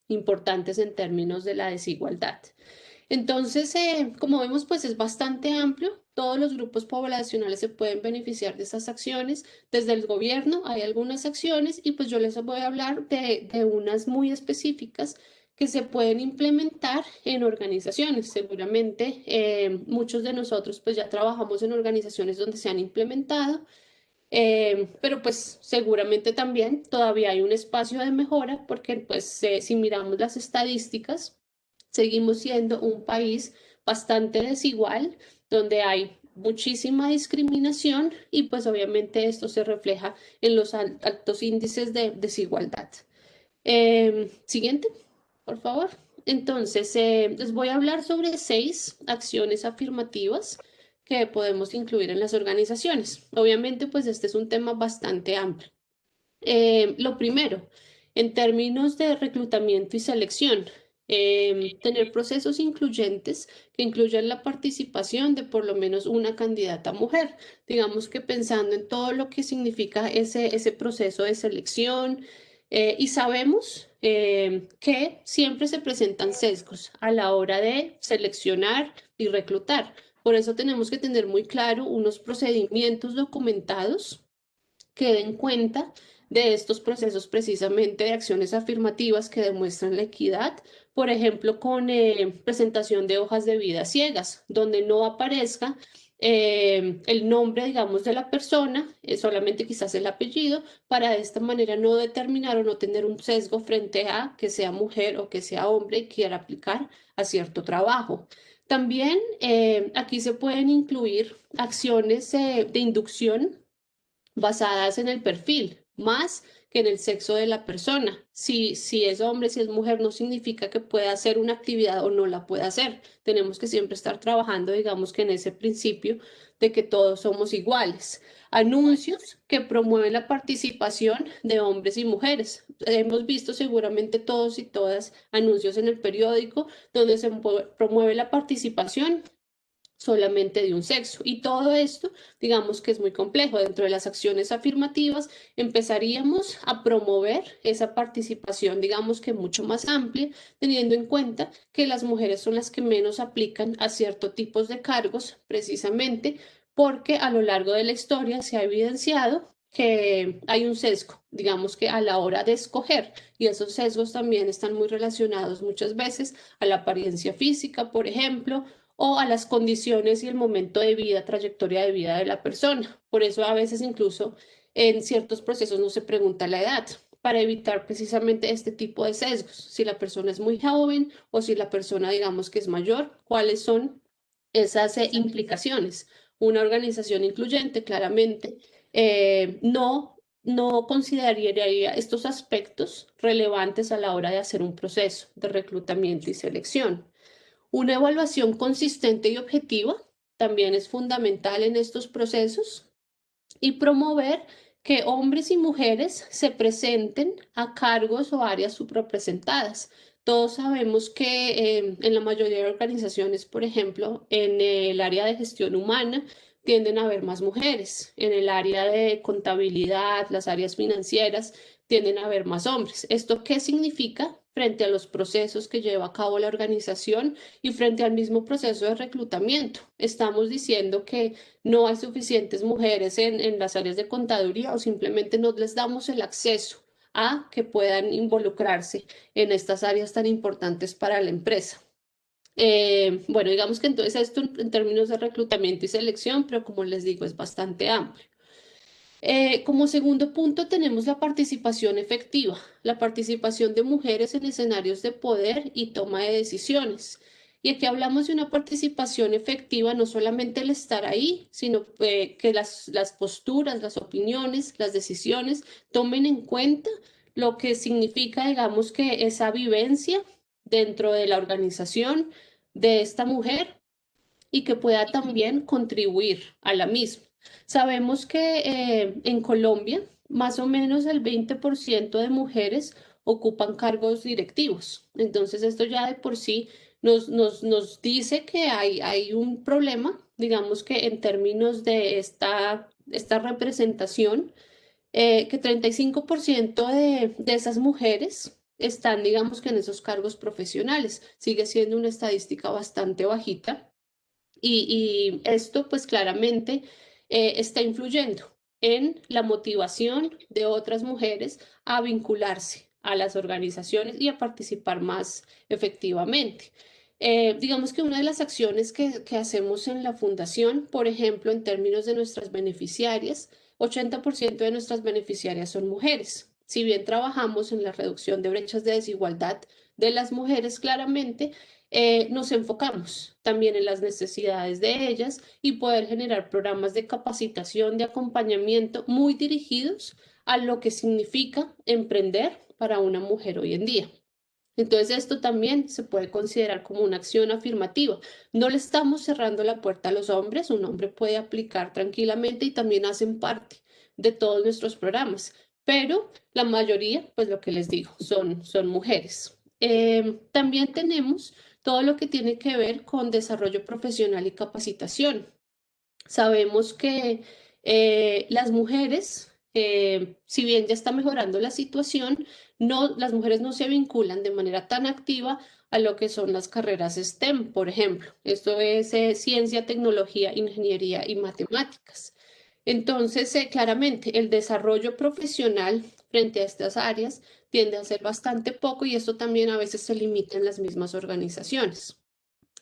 importantes en términos de la desigualdad. Entonces, como vemos, pues es bastante amplio. Todos los grupos poblacionales se pueden beneficiar de esas acciones. Desde el gobierno hay algunas acciones y pues yo les voy a hablar de unas muy específicas que se pueden implementar en organizaciones. Seguramente muchos de nosotros pues ya trabajamos en organizaciones donde se han implementado, pero pues seguramente también todavía hay un espacio de mejora porque pues si miramos las estadísticas, seguimos siendo un país bastante desigual, donde hay muchísima discriminación y pues obviamente esto se refleja en los altos índices de desigualdad. Siguiente, por favor. Entonces, les voy a hablar sobre 6 acciones afirmativas que podemos incluir en las organizaciones. Obviamente, pues este es un tema bastante amplio. Lo primero, en términos de reclutamiento y selección, tener procesos incluyentes que incluyan la participación de por lo menos una candidata mujer. Digamos que pensando en todo lo que significa ese proceso de selección, y sabemos que siempre se presentan sesgos a la hora de seleccionar y reclutar. Por eso tenemos que tener muy claro unos procedimientos documentados que den cuenta de estos procesos precisamente de acciones afirmativas que demuestran la equidad, por ejemplo, con presentación de hojas de vida ciegas, donde no aparezca el nombre, digamos, de la persona, solamente quizás el apellido, para de esta manera no determinar o no tener un sesgo frente a que sea mujer o que sea hombre y quiera aplicar a cierto trabajo. También aquí se pueden incluir acciones de inducción basadas en el perfil, más que en el sexo de la persona. Si es hombre, si es mujer, no significa que pueda hacer una actividad o no la pueda hacer. Tenemos que siempre estar trabajando, digamos que en ese principio de que todos somos iguales. Anuncios que promueven la participación de hombres y mujeres. Hemos visto seguramente todos y todas anuncios en el periódico donde se promueve la participación solamente de un sexo. Y todo esto, digamos que es muy complejo. Dentro de las acciones afirmativas, empezaríamos a promover esa participación, digamos que mucho más amplia, teniendo en cuenta que las mujeres son las que menos aplican a ciertos tipos de cargos, precisamente porque a lo largo de la historia se ha evidenciado que hay un sesgo, digamos que a la hora de escoger, y esos sesgos también están muy relacionados muchas veces a la apariencia física, por ejemplo, o a las condiciones y el momento de vida, trayectoria de vida de la persona. Por eso a veces incluso en ciertos procesos no se pregunta la edad, para evitar precisamente este tipo de sesgos. Si la persona es muy joven o si la persona digamos que es mayor, ¿cuáles son esas implicaciones? Una organización incluyente claramente no consideraría estos aspectos relevantes a la hora de hacer un proceso de reclutamiento y selección. Una evaluación consistente y objetiva también es fundamental en estos procesos y promover que hombres y mujeres se presenten a cargos o áreas subrepresentadas. Todos sabemos que en la mayoría de organizaciones, por ejemplo, en el área de gestión humana, tienden a haber más mujeres. En el área de contabilidad, las áreas financieras, tienden a haber más hombres. ¿Esto qué significa frente a los procesos que lleva a cabo la organización y frente al mismo proceso de reclutamiento? Estamos diciendo que no hay suficientes mujeres en las áreas de contaduría o simplemente no les damos el acceso a que puedan involucrarse en estas áreas tan importantes para la empresa. Bueno, digamos que entonces esto en términos de reclutamiento y selección, pero como les digo, es bastante amplio. Como segundo punto tenemos la participación efectiva, la participación de mujeres en escenarios de poder y toma de decisiones. Y aquí hablamos de una participación efectiva, no solamente el estar ahí, sino que las posturas, las opiniones, las decisiones tomen en cuenta lo que significa, digamos, que esa vivencia dentro de la organización de esta mujer y que pueda también contribuir a la misma. Sabemos que en Colombia más o menos el 20% de mujeres ocupan cargos directivos. Entonces esto ya de por sí nos dice que hay un problema, digamos que en términos de esta representación, que 35% de esas mujeres están, digamos que en esos cargos profesionales. Sigue siendo una estadística bastante bajita y esto pues claramente está influyendo en la motivación de otras mujeres a vincularse a las organizaciones y a participar más efectivamente. Digamos que una de las acciones que hacemos en la fundación, por ejemplo, en términos de nuestras beneficiarias, 80% de nuestras beneficiarias son mujeres. Si bien trabajamos en la reducción de brechas de desigualdad de las mujeres, claramente nos enfocamos también en las necesidades de ellas y poder generar programas de capacitación, de acompañamiento muy dirigidos a lo que significa emprender para una mujer hoy en día. Entonces, esto también se puede considerar como una acción afirmativa. No le estamos cerrando la puerta a los hombres, un hombre puede aplicar tranquilamente y también hacen parte de todos nuestros programas, pero la mayoría, pues lo que les digo, son mujeres. También tenemos todo lo que tiene que ver con desarrollo profesional y capacitación. Sabemos que las mujeres, si bien ya está mejorando la situación, las mujeres no se vinculan de manera tan activa a lo que son las carreras STEM, por ejemplo. Esto es ciencia, tecnología, ingeniería y matemáticas. Entonces, claramente, el desarrollo profesional frente a estas áreas tiende a ser bastante poco y esto también a veces se limita en las mismas organizaciones.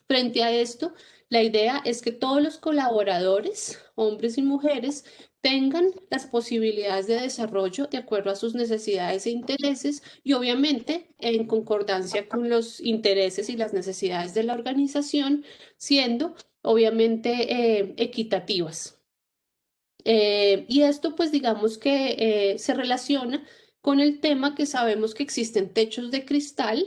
Frente a esto, la idea es que todos los colaboradores, hombres y mujeres, tengan las posibilidades de desarrollo de acuerdo a sus necesidades e intereses y obviamente en concordancia con los intereses y las necesidades de la organización, siendo obviamente equitativas. Y esto pues digamos que se relaciona con el tema que sabemos que existen techos de cristal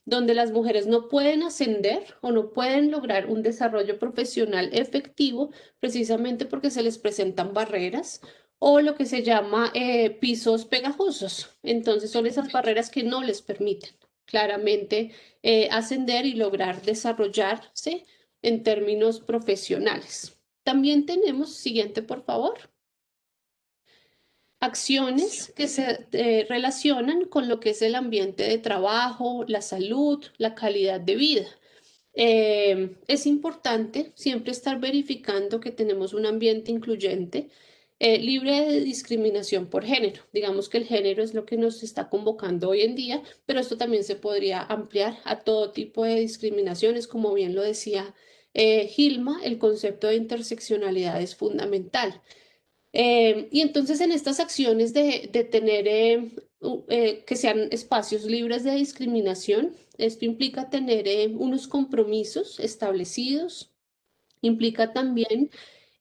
donde las mujeres no pueden ascender o no pueden lograr un desarrollo profesional efectivo precisamente porque se les presentan barreras o lo que se llama pisos pegajosos. Entonces son esas barreras que no les permiten claramente ascender y lograr desarrollarse en términos profesionales. También tenemos, siguiente por favor, acciones que se relacionan con lo que es el ambiente de trabajo, la salud, la calidad de vida. Es importante siempre estar verificando que tenemos un ambiente incluyente, libre de discriminación por género. Digamos que el género es lo que nos está convocando hoy en día, pero esto también se podría ampliar a todo tipo de discriminaciones, como bien lo decía Gilma, el concepto de interseccionalidad es fundamental. Y entonces en estas acciones de tener que sean espacios libres de discriminación, esto implica tener unos compromisos establecidos, implica también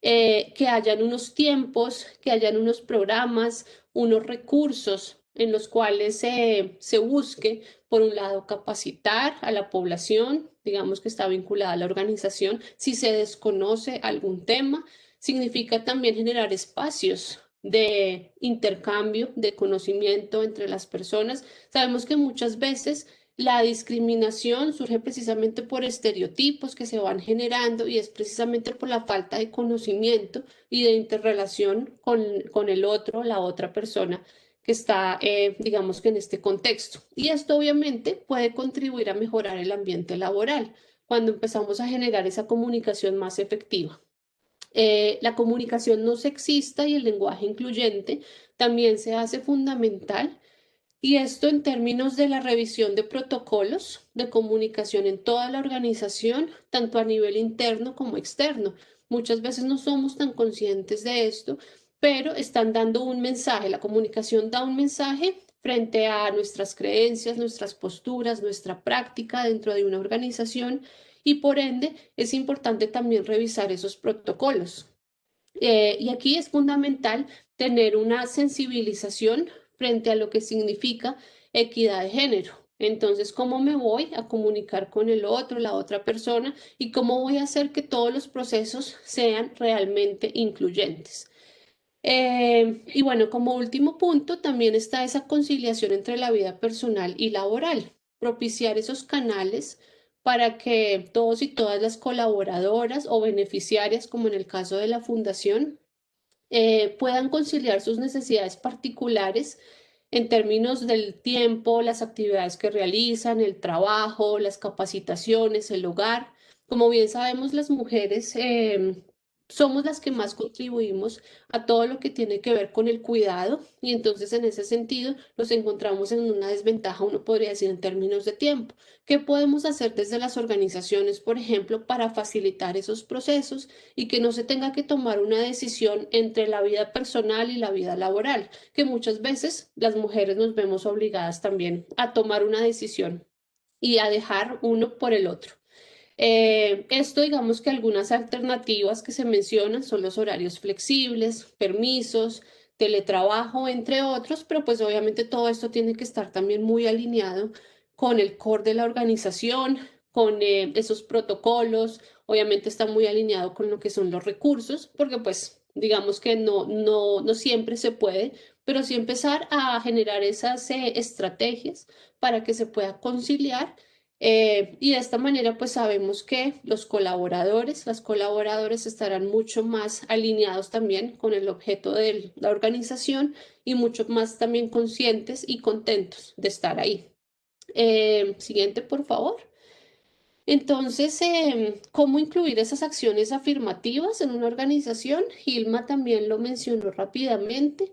que hayan unos tiempos, que hayan unos programas, unos recursos en los cuales se busque, por un lado, capacitar a la población, digamos que está vinculada a la organización, si se desconoce algún tema, significa también generar espacios de intercambio, de conocimiento entre las personas. Sabemos que muchas veces la discriminación surge precisamente por estereotipos que se van generando y es precisamente por la falta de conocimiento y de interrelación con el otro, la otra persona que está, digamos que en este contexto. Y esto obviamente puede contribuir a mejorar el ambiente laboral cuando empezamos a generar esa comunicación más efectiva. La comunicación no sexista y el lenguaje incluyente también se hace fundamental y esto en términos de la revisión de protocolos de comunicación en toda la organización, tanto a nivel interno como externo. Muchas veces no somos tan conscientes de esto, pero están dando un mensaje. La comunicación da un mensaje frente a nuestras creencias, nuestras posturas, nuestra práctica dentro de una organización y por ende es importante también revisar esos protocolos. Y aquí es fundamental tener una sensibilización frente a lo que significa equidad de género. Entonces, ¿cómo me voy a comunicar con el otro, la otra persona? ¿Y cómo voy a hacer que todos los procesos sean realmente incluyentes? Y bueno, como último punto, también está esa conciliación entre la vida personal y laboral, propiciar esos canales para que todos y todas las colaboradoras o beneficiarias, como en el caso de la fundación, puedan conciliar sus necesidades particulares en términos del tiempo, las actividades que realizan, el trabajo, las capacitaciones, el hogar. Como bien sabemos, las mujeres somos las que más contribuimos a todo lo que tiene que ver con el cuidado y entonces en ese sentido nos encontramos en una desventaja, uno podría decir, en términos de tiempo. ¿Qué podemos hacer desde las organizaciones, por ejemplo, para facilitar esos procesos y que no se tenga que tomar una decisión entre la vida personal y la vida laboral, que muchas veces las mujeres nos vemos obligadas también a tomar una decisión y a dejar uno por el otro? Esto, digamos que algunas alternativas que se mencionan son los horarios flexibles, permisos, teletrabajo, entre otros, pero pues obviamente todo esto tiene que estar también muy alineado con el core de la organización, con esos protocolos, obviamente está muy alineado con lo que son los recursos, porque pues digamos que no siempre se puede, pero sí empezar a generar esas estrategias para que se pueda conciliar y de esta manera, pues sabemos que los colaboradores, las colaboradoras estarán mucho más alineados también con el objeto de la organización y mucho más también conscientes y contentos de estar ahí. Siguiente, por favor. Entonces, ¿cómo incluir esas acciones afirmativas en una organización? Gilma también lo mencionó rápidamente.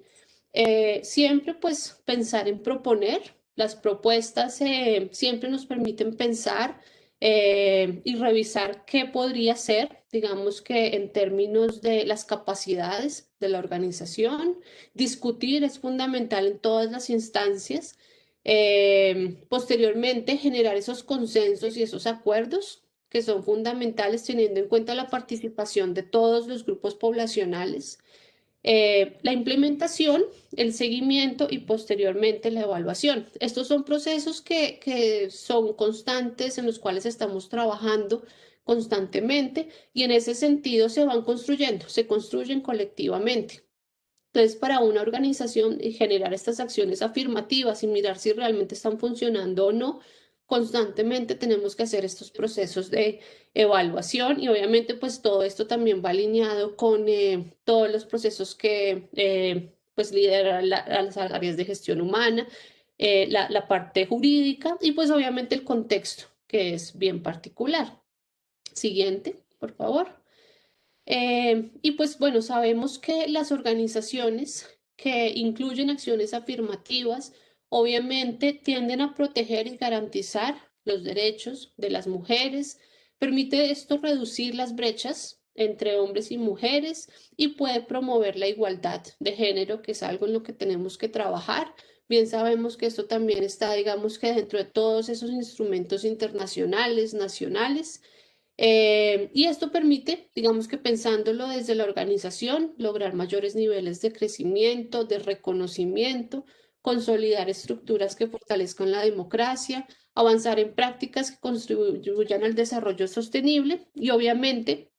Siempre pues pensar en proponer. Las propuestas siempre nos permiten pensar y revisar qué podría ser, digamos que en términos de las capacidades de la organización. Discutir es fundamental en todas las instancias. Posteriormente, generar esos consensos y esos acuerdos que son fundamentales teniendo en cuenta la participación de todos los grupos poblacionales. La implementación, el seguimiento y posteriormente la evaluación. Estos son procesos que son constantes, en los cuales estamos trabajando constantemente y en ese sentido se van construyendo, se construyen colectivamente. Entonces, para una organización, generar estas acciones afirmativas y mirar si realmente están funcionando o no, constantemente tenemos que hacer estos procesos de evaluación y obviamente pues todo esto también va alineado con todos los procesos que pues lideran a las áreas de gestión humana, la parte jurídica y pues obviamente el contexto, que es bien particular. Siguiente, por favor. Y pues bueno, sabemos que las organizaciones que incluyen acciones afirmativas obviamente tienden a proteger y garantizar los derechos de las mujeres. Permite esto reducir las brechas entre hombres y mujeres y puede promover la igualdad de género, que es algo en lo que tenemos que trabajar. Bien sabemos que esto también está, digamos que dentro de todos esos instrumentos internacionales, nacionales. Y esto permite, digamos que pensándolo desde la organización, lograr mayores niveles de crecimiento, de reconocimiento, consolidar estructuras que fortalezcan la democracia, avanzar en prácticas que contribuyan al desarrollo sostenible y obviamente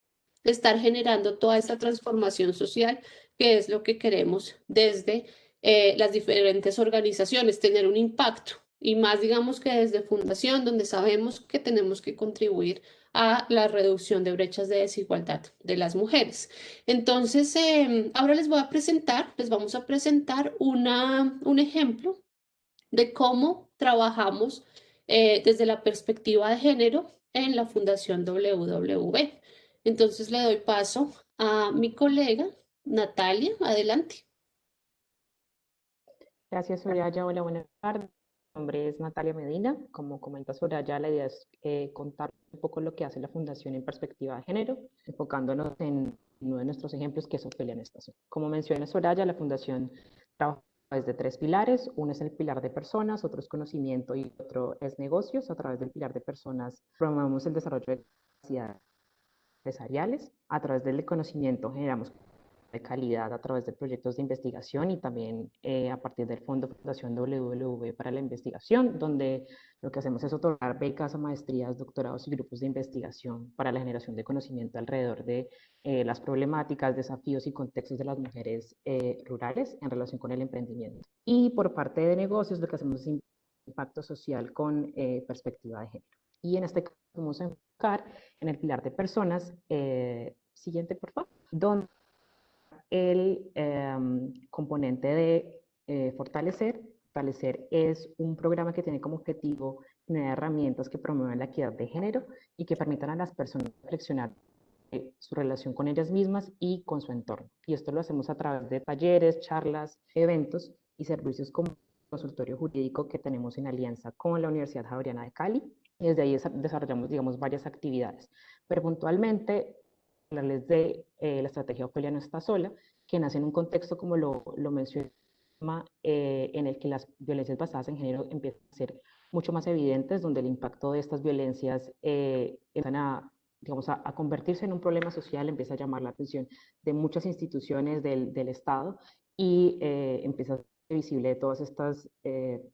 estar generando toda esta transformación social que es lo que queremos desde las diferentes organizaciones, tener un impacto y más digamos que desde fundación, donde sabemos que tenemos que contribuir a la reducción de brechas de desigualdad de las mujeres. Entonces, ahora les vamos a presentar un ejemplo de cómo trabajamos desde la perspectiva de género en la Fundación WW. Entonces, le doy paso a mi colega Natalia. Adelante. Gracias, Soraya. Hola, buenas tardes. Mi nombre es Natalia Medina. Como comenta Soraya, la idea es contar un poco lo que hace la Fundación en perspectiva de género, enfocándonos en uno de nuestros ejemplos, que es Ofelia Anastasio. Como menciona Soraya, la Fundación trabaja desde tres pilares. Uno es el pilar de personas, otro es conocimiento y otro es negocios. A través del pilar de personas promovemos el desarrollo de capacidades empresariales. A través del conocimiento generamos de calidad a través de proyectos de investigación y también a partir del Fondo Fundación WW para la investigación, donde lo que hacemos es otorgar becas a maestrías, doctorados y grupos de investigación para la generación de conocimiento alrededor de las problemáticas, desafíos y contextos de las mujeres rurales en relación con el emprendimiento. Y por parte de negocios, lo que hacemos es impacto social con perspectiva de género. Y en este caso vamos a enfocar en el pilar de personas. Siguiente, por favor. Donde el componente de fortalecer. Fortalecer es un programa que tiene como objetivo tener herramientas que promuevan la equidad de género y que permitan a las personas reflexionar su relación con ellas mismas y con su entorno. Y esto lo hacemos a través de talleres, charlas, eventos y servicios como el consultorio jurídico que tenemos en alianza con la Universidad Javeriana de Cali. Y desde ahí desarrollamos, digamos, varias actividades. Pero puntualmente, hablarles de la estrategia Ofelia no está sola, que nace en un contexto, como lo mencioné, en el que las violencias basadas en género empiezan a ser mucho más evidentes, donde el impacto de estas violencias empiezan a, digamos, a convertirse en un problema social, empieza a llamar la atención de muchas instituciones del Estado y empieza a ser visible de todos estos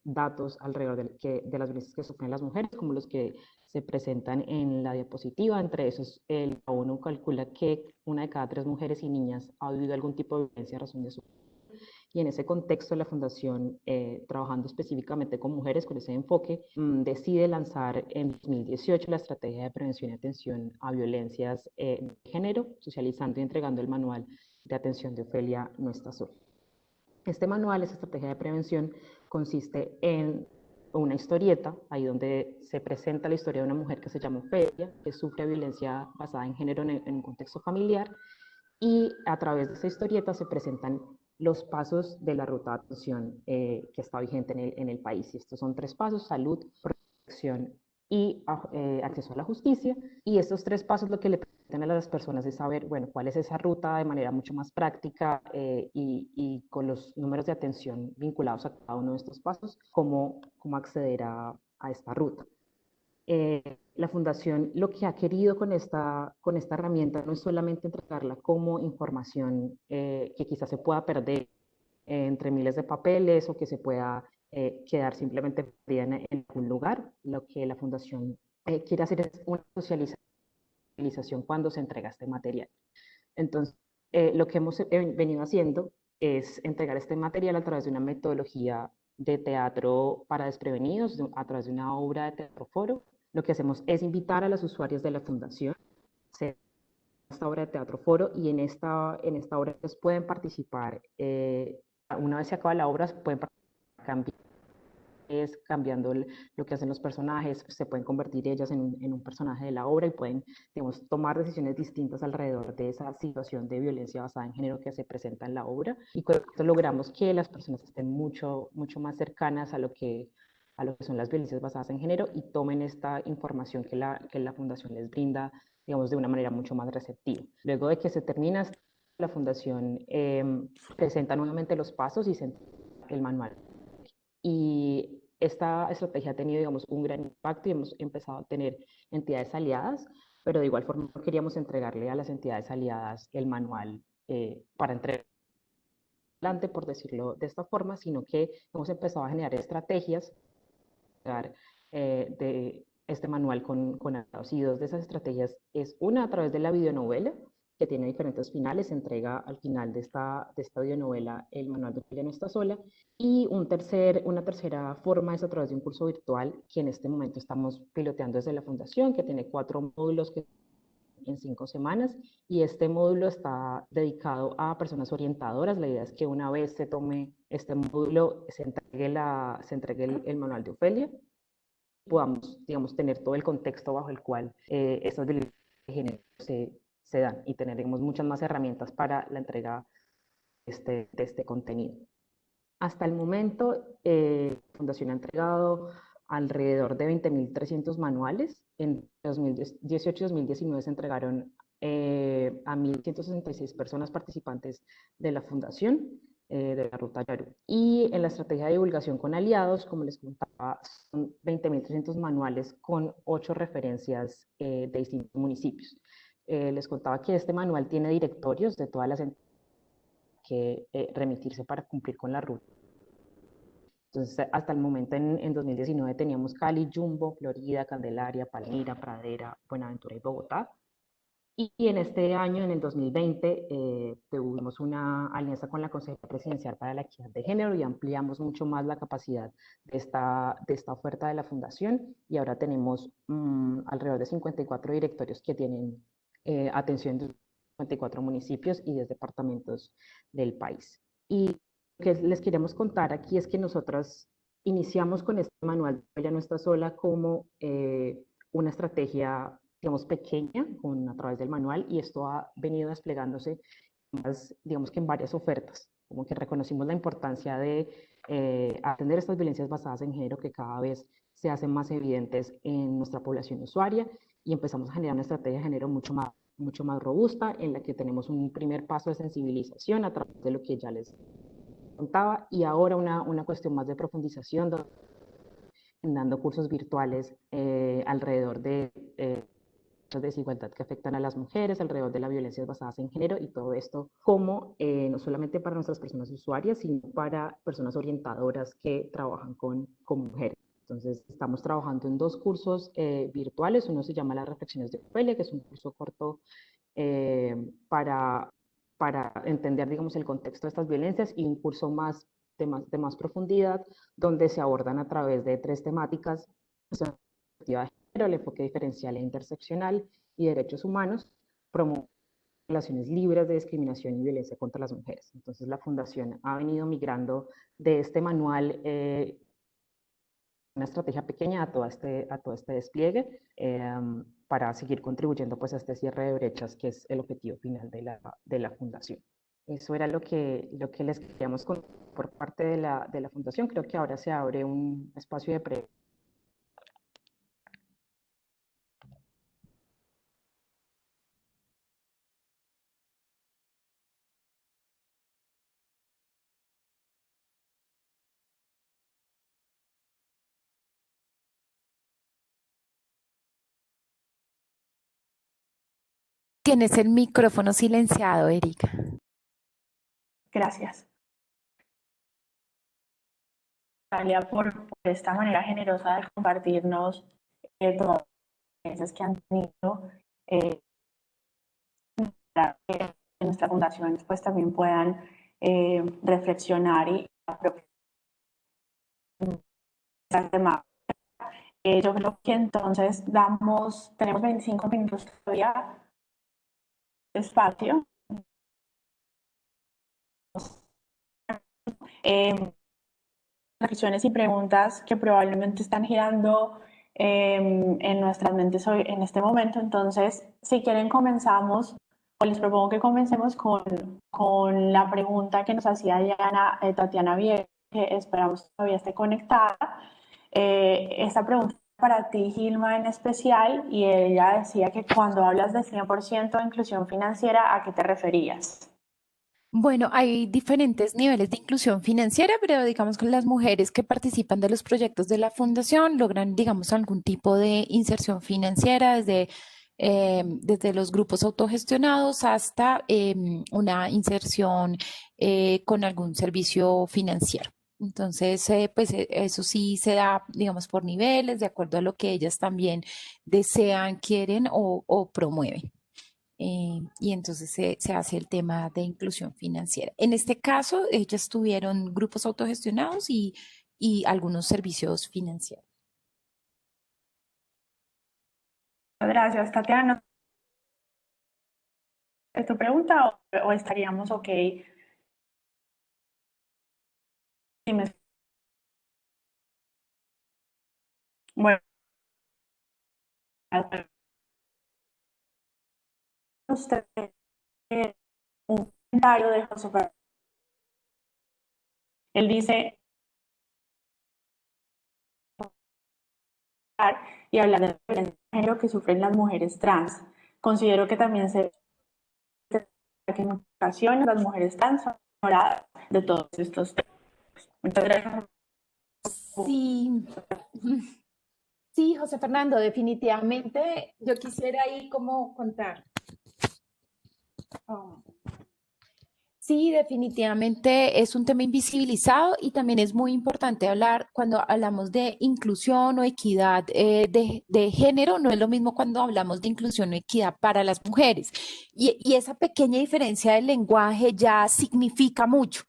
datos alrededor de las violencias que sufren las mujeres, como los que se presentan en la diapositiva. Entre esos, la ONU calcula que 1 de cada 3 mujeres y niñas ha vivido algún tipo de violencia a razón de su. Y en ese contexto, la Fundación, trabajando específicamente con mujeres con ese enfoque, decide lanzar en 2018 la Estrategia de Prevención y Atención a Violencias de Género, socializando y entregando el manual de atención de Ofelia no está sola. Este manual, esta estrategia de prevención, consiste en una historieta, ahí donde se presenta la historia de una mujer que se llama Ofelia, que sufre violencia basada en género en un contexto familiar, y a través de esa historieta se presentan los pasos de la ruta de atención que está vigente en el país. Y estos son 3 pasos: salud, protección y acceso a la justicia. Y estos tres pasos lo que le permiten a las personas es saber, bueno, cuál es esa ruta de manera mucho más práctica y con los números de atención vinculados a cada uno de estos pasos, cómo acceder a esta ruta. La Fundación lo que ha querido con esta herramienta no es solamente entregarla como información que quizás se pueda perder entre miles de papeles o que se pueda quedar simplemente perdida en algún lugar. Lo que la Fundación quiere hacer es una socialización cuando se entrega este material. Entonces, lo que hemos venido haciendo es entregar este material a través de una metodología de teatro para desprevenidos, a través de una obra de teatro foro. Lo que hacemos es invitar a las usuarias de la Fundación a esta obra de teatro foro y en esta obra pues, pueden participar, una vez se acaba la obra, pueden participar cambiando lo que hacen los personajes, se pueden convertir ellas en un personaje de la obra y pueden, digamos, tomar decisiones distintas alrededor de esa situación de violencia basada en género que se presenta en la obra. Y con esto logramos que las personas estén mucho más cercanas a lo que son las violencias basadas en género y tomen esta información que la Fundación les brinda, digamos, de una manera mucho más receptiva. Luego de que se termina, la Fundación presenta nuevamente los pasos y se entrega el manual. Y esta estrategia ha tenido, digamos, un gran impacto y hemos empezado a tener entidades aliadas, pero de igual forma no queríamos entregarle a las entidades aliadas el manual para entregar adelante, por decirlo de esta forma, sino que hemos empezado a generar estrategias de este manual con aliados. Y dos de esas estrategias es una a través de la videonovela, que tiene diferentes finales, se entrega al final de esta videonovela el manual de Ophelia no está sola, y una tercera forma es a través de un curso virtual que en este momento estamos piloteando desde la Fundación, que tiene 4 módulos que en 5 semanas, y este módulo está dedicado a personas orientadoras. La idea es que una vez se tome este módulo, se entregue el manual de Ofelia, podamos, digamos, tener todo el contexto bajo el cual estas violencias de género se dan y tener, digamos, muchas más herramientas para la entrega de este contenido. Hasta el momento, la Fundación ha entregado alrededor de 20.300 manuales. En 2018 y 2019 se entregaron a 1.166 personas participantes de la Fundación, de la Ruta Yaru. Y en la estrategia de divulgación con aliados, como les contaba, son 20.300 manuales con 8 referencias de distintos municipios. Les contaba que este manual tiene directorios de todas las entidades que remitirse para cumplir con la ruta. Entonces, hasta el momento en 2019 teníamos Cali, Jumbo, Florida, Candelaria, Palmira, Pradera, Buenaventura y Bogotá. Y en este año, en el 2020, tuvimos una alianza con la Consejería Presidencial para la Equidad de Género y ampliamos mucho más la capacidad de esta oferta de la Fundación y ahora tenemos alrededor de 54 directorios que tienen atención de 54 municipios y 10 departamentos del país. Y lo que les queremos contar aquí es que nosotros iniciamos con este manual Ella no está sola como una estrategia, digamos, pequeña a través del manual, y esto ha venido desplegándose digamos que en varias ofertas, como que reconocimos la importancia de atender estas violencias basadas en género que cada vez se hacen más evidentes en nuestra población usuaria y empezamos a generar una estrategia de género mucho más robusta en la que tenemos un primer paso de sensibilización a través de lo que ya les contaba y ahora una cuestión más de profundización dando cursos virtuales alrededor de desigualdad que afectan a las mujeres, alrededor de las violencias basadas en género y todo esto como no solamente para nuestras personas usuarias, sino para personas orientadoras que trabajan con mujeres. Entonces, estamos trabajando en 2 cursos virtuales. Uno se llama Las Reflexiones de Ofelia, que es un curso corto para entender, digamos, el contexto de estas violencias, y un curso de más profundidad, donde se abordan a través de 3 temáticas: perspectiva de género, el enfoque diferencial e interseccional y derechos humanos, promover relaciones libres de discriminación y violencia contra las mujeres. Entonces, la Fundación ha venido migrando de este manual una estrategia pequeña a todo este despliegue para seguir contribuyendo pues, a este cierre de brechas, que es el objetivo final de la Fundación. Eso era lo que les queríamos contar por parte de la Fundación. Creo que ahora se abre un espacio de preguntas. Tienes el micrófono silenciado, Erika. Gracias, Natalia, por esta manera generosa de compartirnos todas las experiencias que han tenido eh, para que nuestras fundaciones pues también puedan reflexionar y apropiar este tema. Yo creo que entonces tenemos 25 minutos todavía de espacio. Reflexiones y preguntas que probablemente están girando en nuestras mentes hoy, en este momento. Entonces, si quieren, comenzamos, o les propongo que comencemos con la pregunta que nos hacía Diana, Tatiana Viegas, que esperamos todavía esté conectada. Esta pregunta para ti, Gilma, en especial, y ella decía que cuando hablas de 100% de inclusión financiera, ¿a qué te referías? Bueno, hay diferentes niveles de inclusión financiera, pero digamos que las mujeres que participan de los proyectos de la fundación logran, digamos, algún tipo de inserción financiera desde los grupos autogestionados hasta una inserción con algún servicio financiero. Entonces, pues eso sí se da, digamos, por niveles, de acuerdo a lo que ellas también desean, quieren o promueven. Y entonces se hace el tema de inclusión financiera. En este caso, ellas tuvieron grupos autogestionados y algunos servicios financieros. Gracias, Tatiana. ¿Es tu pregunta o estaríamos ok? Dime. Bueno, usted un comentario de José Fernando. Él dice y hablar de la violencia de género que sufren las mujeres trans. Considero que también se que en ocasiones las mujeres trans son ignoradas de todos estos temas. Muchas gracias. Sí, sí, José Fernando, definitivamente yo quisiera ahí como contar. Oh. Sí, definitivamente es un tema invisibilizado y también es muy importante hablar cuando hablamos de inclusión o equidad de género, no es lo mismo cuando hablamos de inclusión o equidad para las mujeres. Y esa pequeña diferencia del lenguaje ya significa mucho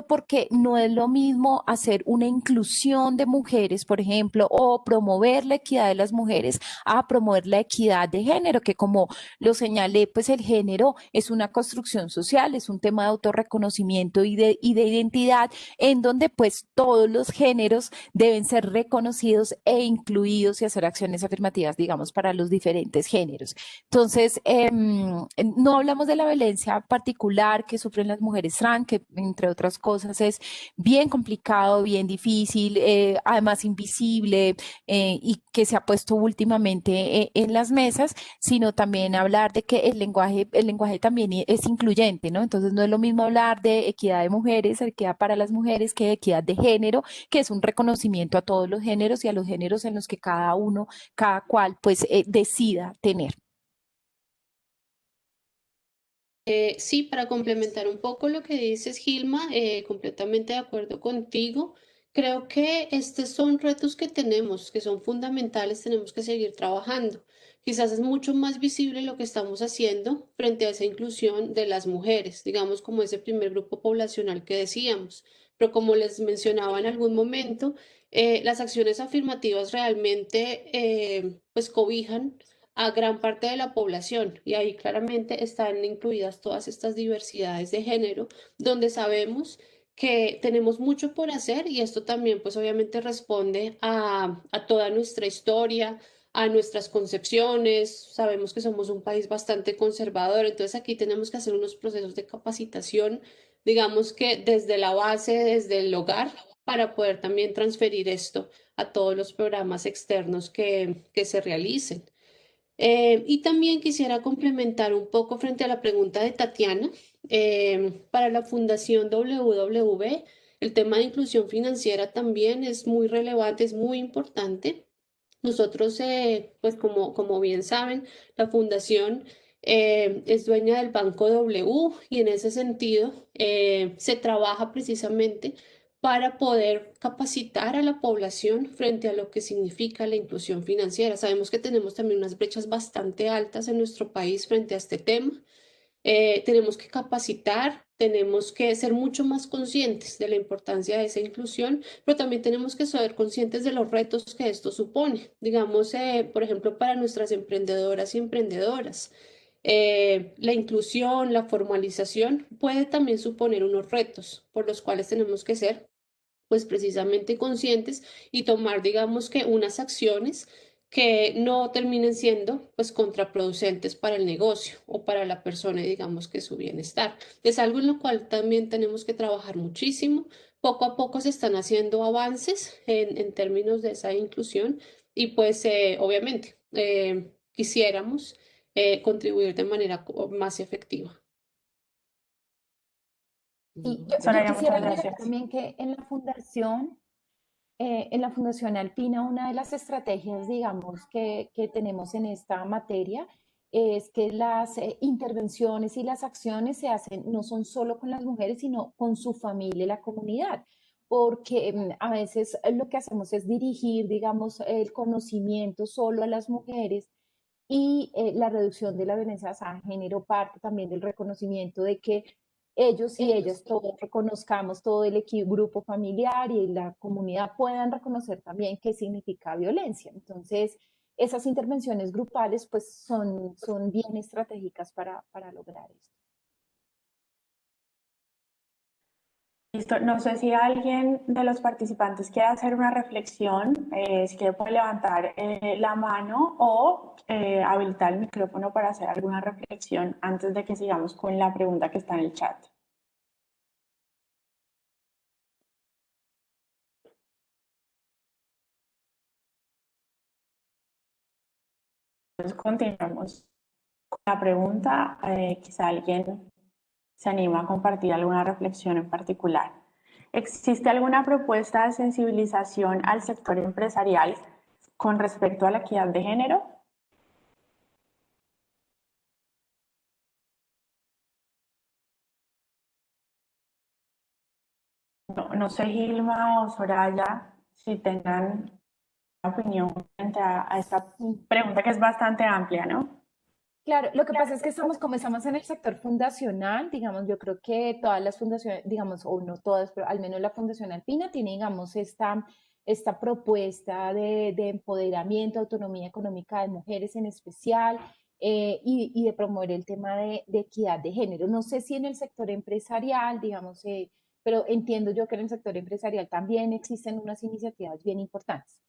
porque no es lo mismo hacer una inclusión de mujeres, por ejemplo, o promover la equidad de las mujeres a promover la equidad de género, que como lo señalé, pues el género es una construcción social, es un tema de autorreconocimiento y de identidad, en donde pues todos los géneros deben ser reconocidos e incluidos y hacer acciones afirmativas, digamos, para los diferentes géneros. Entonces, no hablamos de la violencia particular que sufren las mujeres trans, que entre otras cosas es bien complicado, bien difícil, además invisible y que se ha puesto últimamente en las mesas, sino también hablar de que el lenguaje también es incluyente, ¿no? Entonces no es lo mismo hablar de equidad de mujeres, equidad para las mujeres, que equidad de género, que es un reconocimiento a todos los géneros y a los géneros en los que cada uno, cada cual, pues decida tener. Sí, para complementar un poco lo que dices, Gilma, completamente de acuerdo contigo. Creo que estos son retos que tenemos, que son fundamentales, tenemos que seguir trabajando. Quizás es mucho más visible lo que estamos haciendo frente a esa inclusión de las mujeres, digamos como ese primer grupo poblacional que decíamos. Pero como les mencionaba en algún momento, las acciones afirmativas realmente pues cobijan a gran parte de la población y ahí claramente están incluidas todas estas diversidades de género, donde sabemos que tenemos mucho por hacer y esto también pues obviamente responde a toda nuestra historia, a nuestras concepciones. Sabemos que somos un país bastante conservador, entonces aquí tenemos que hacer unos procesos de capacitación, digamos que desde la base, desde el hogar, para poder también transferir esto a todos los programas externos que se realicen. Y también quisiera complementar un poco frente a la pregunta de Tatiana. Para la Fundación WW, el tema de inclusión financiera también es muy relevante, es muy importante. Nosotros, pues como bien saben, la fundación es dueña del Banco W y en ese sentido se trabaja precisamente para poder capacitar a la población frente a lo que significa la inclusión financiera. Sabemos que tenemos también unas brechas bastante altas en nuestro país frente a este tema. Tenemos que capacitar, tenemos que ser mucho más conscientes de la importancia de esa inclusión, pero también tenemos que ser conscientes de los retos que esto supone. Digamos, por ejemplo, para nuestras emprendedoras y emprendedoras. La inclusión, la formalización puede también suponer unos retos por los cuales tenemos que ser pues precisamente conscientes y tomar, digamos que unas acciones que no terminen siendo pues contraproducentes para el negocio o para la persona y digamos que su bienestar. Es algo en lo cual también tenemos que trabajar muchísimo. Poco a poco se están haciendo avances en términos de esa inclusión y pues obviamente quisiéramos contribuir de manera más efectiva. Y Ujú. yo Soraya, quisiera muchas agregar gracias. también que en la Fundación Alpina, una de las estrategias, digamos, que tenemos en esta materia es que las intervenciones y las acciones se hacen, no son solo con las mujeres, sino con su familia y la comunidad, porque a veces lo que hacemos es dirigir, digamos, el conocimiento solo a las mujeres y la reducción de la violencia basada en género parte también del reconocimiento de que ellos y ellas todos reconozcamos, todo el grupo familiar y la comunidad puedan reconocer también qué significa violencia. Entonces, esas intervenciones grupales pues son bien estratégicas para lograr esto. Listo. No sé si alguien de los participantes quiere hacer una reflexión, si quiere puede levantar la mano o habilitar el micrófono para hacer alguna reflexión antes de que sigamos con la pregunta que está en el chat. Entonces continuamos con la pregunta. Quizá alguien se anima a compartir alguna reflexión en particular. ¿Existe alguna propuesta de sensibilización al sector empresarial con respecto a la equidad de género? No, no sé, Gilma o Soraya, si tengan una opinión frente a esta Sí. pregunta que es bastante amplia, ¿no? Claro, lo que pasa es que como estamos en el sector fundacional, digamos, yo creo que todas las fundaciones, digamos, o no todas, pero al menos la Fundación Alpina tiene, digamos, esta propuesta de empoderamiento, autonomía económica de mujeres en especial, y de promover el tema de equidad de género. No sé si en el sector empresarial, digamos, pero entiendo yo que en el sector empresarial también existen unas iniciativas bien importantes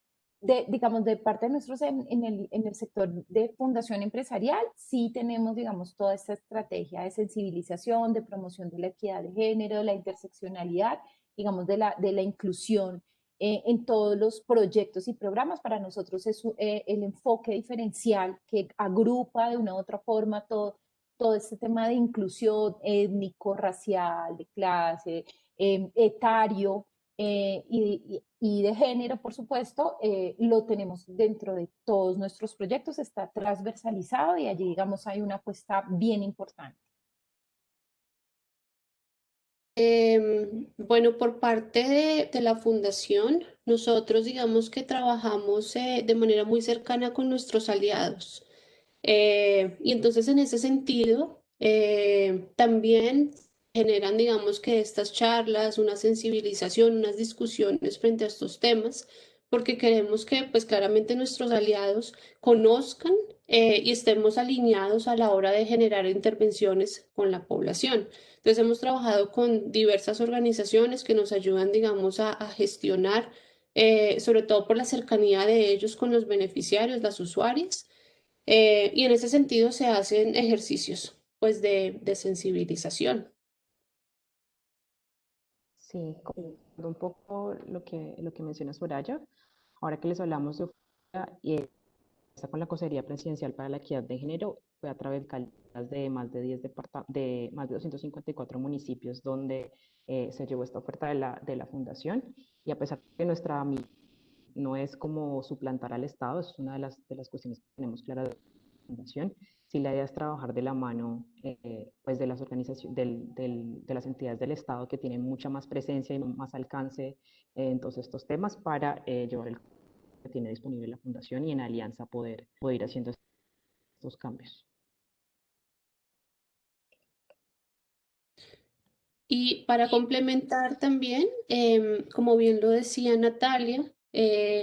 digamos, de parte de nosotros en el sector de fundación empresarial, sí tenemos, digamos, toda esta estrategia de sensibilización, de promoción de la equidad de género, de la interseccionalidad, digamos, de la inclusión en todos los proyectos y programas. Para nosotros es el enfoque diferencial que agrupa de una u otra forma todo este tema de inclusión étnico, racial, de clase, etario, y de género, por supuesto, lo tenemos dentro de todos nuestros proyectos, está transversalizado y allí, digamos, hay una apuesta bien importante. Bueno, por parte de la fundación, nosotros digamos que trabajamos de manera muy cercana con nuestros aliados. Y entonces en ese sentido, también generan, digamos que estas charlas, una sensibilización, unas discusiones frente a estos temas, porque queremos que pues claramente nuestros aliados conozcan y estemos alineados a la hora de generar intervenciones con la población. Entonces hemos trabajado con diversas organizaciones que nos ayudan, digamos, a gestionar, sobre todo por la cercanía de ellos con los beneficiarios, las usuarias. Y en ese sentido se hacen ejercicios pues de sensibilización. Sí, un poco lo que menciona Soraya, ahora que les hablamos de oferta y está con la Consejería Presidencial para la Equidad de Género, fue a través de alcaldías de más de 10 de más de 254 municipios donde se llevó esta oferta de la Fundación y a pesar de que nuestra no es como suplantar al Estado, es una de las cuestiones que tenemos claras fundación. Sí, la idea es trabajar de la mano pues de las organizaciones, de las entidades del Estado que tienen mucha más presencia y más alcance en todos estos temas para llevar el que tiene disponible la fundación y en alianza poder ir haciendo estos cambios. Y para complementar también, como bien lo decía Natalia,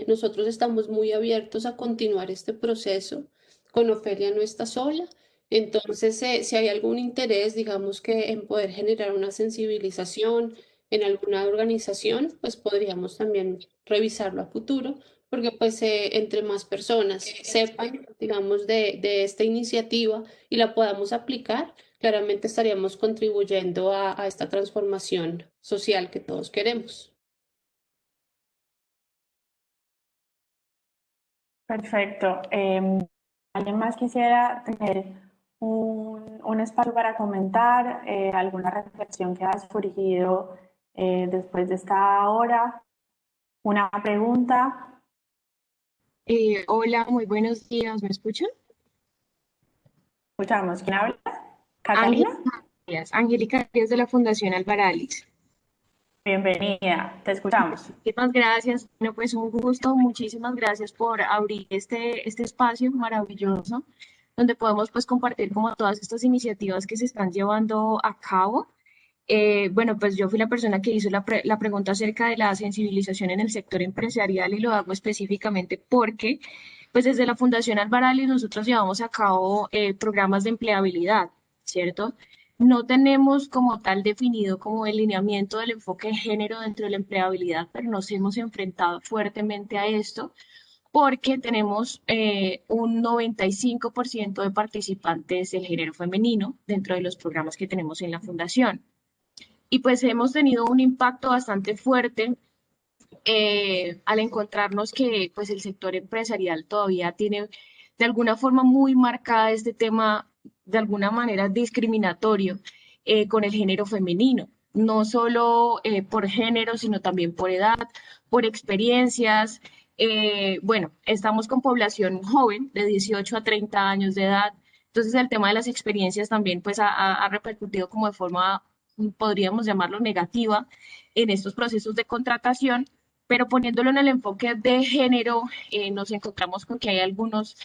nosotros estamos muy abiertos a continuar este proceso. Con Ofelia no está sola. Entonces, si hay algún interés, digamos que en poder generar una sensibilización en alguna organización, pues podríamos también revisarlo a futuro, porque pues entre más personas sepan, digamos, de esta iniciativa y la podamos aplicar, claramente estaríamos contribuyendo a esta transformación social que todos queremos. Perfecto. ¿Alguien más quisiera tener un espacio para comentar alguna reflexión que ha surgido después de esta hora? ¿Una pregunta? Hola, muy buenos días, ¿me escuchan? Escuchamos. ¿Quién habla? ¿Catalina? Angélica Díaz de la Fundación Alvaralis. Bienvenida, te escuchamos. Muchísimas gracias. Bueno, pues un gusto, muchísimas gracias por abrir este espacio maravilloso donde podemos pues compartir como todas estas iniciativas que se están llevando a cabo. Bueno, pues yo fui la persona que hizo la pregunta acerca de la sensibilización en el sector empresarial y lo hago específicamente porque, pues desde la Fundación Alvaralis nosotros llevamos a cabo programas de empleabilidad, ¿cierto? No tenemos como tal definido como el lineamiento del enfoque de género dentro de la empleabilidad, pero nos hemos enfrentado fuertemente a esto porque tenemos un 95% de participantes del género femenino dentro de los programas que tenemos en la fundación. Y pues hemos tenido un impacto bastante fuerte al encontrarnos que pues el sector empresarial todavía tiene de alguna forma muy marcada este tema, de alguna manera discriminatorio con el género femenino, no solo por género, sino también por edad, por experiencias. Bueno, estamos con población joven de 18 a 30 años de edad, entonces el tema de las experiencias también pues ha repercutido como de forma, podríamos llamarlo negativa, en estos procesos de contratación, pero poniéndolo en el enfoque de género, nos encontramos con que hay algunos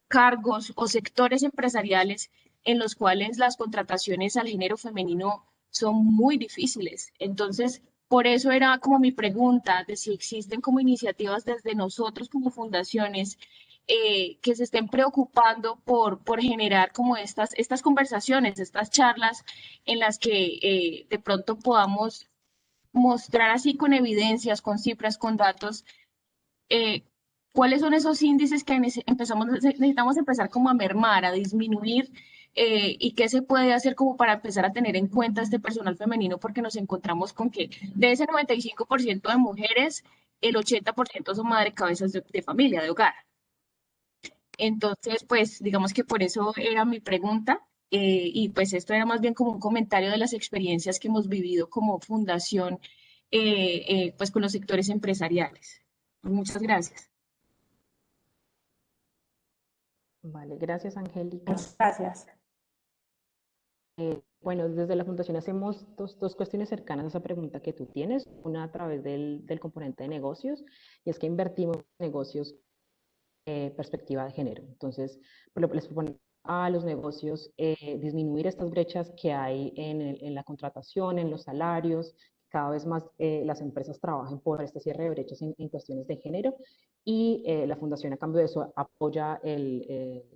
cargos o sectores empresariales en los cuales las contrataciones al género femenino son muy difíciles. Entonces, por eso era como mi pregunta de si existen como iniciativas desde nosotros como fundaciones que se estén preocupando por generar como estas conversaciones, estas charlas en las que de pronto podamos mostrar así con evidencias, con cifras, con datos, eh, cuáles son esos índices que necesitamos empezar como a mermar, a disminuir, y qué se puede hacer como para empezar a tener en cuenta este personal femenino, porque nos encontramos con que de ese 95% de mujeres, el 80% son madre cabezas de familia, de hogar. Entonces, pues digamos que por eso era mi pregunta. Y pues esto era más bien como un comentario de las experiencias que hemos vivido como fundación, pues con los sectores empresariales. Muchas gracias. Vale, gracias Angélica. Muchas gracias. Bueno, desde la Fundación hacemos dos cuestiones cercanas a esa pregunta que tú tienes, una a través del componente de negocios, y es que invertimos en negocios perspectiva de género. Entonces, les proponemos a los negocios disminuir estas brechas que hay en la contratación, en los salarios, cada vez más las empresas trabajan por este cierre de brechas en cuestiones de género y la Fundación a cambio de eso apoya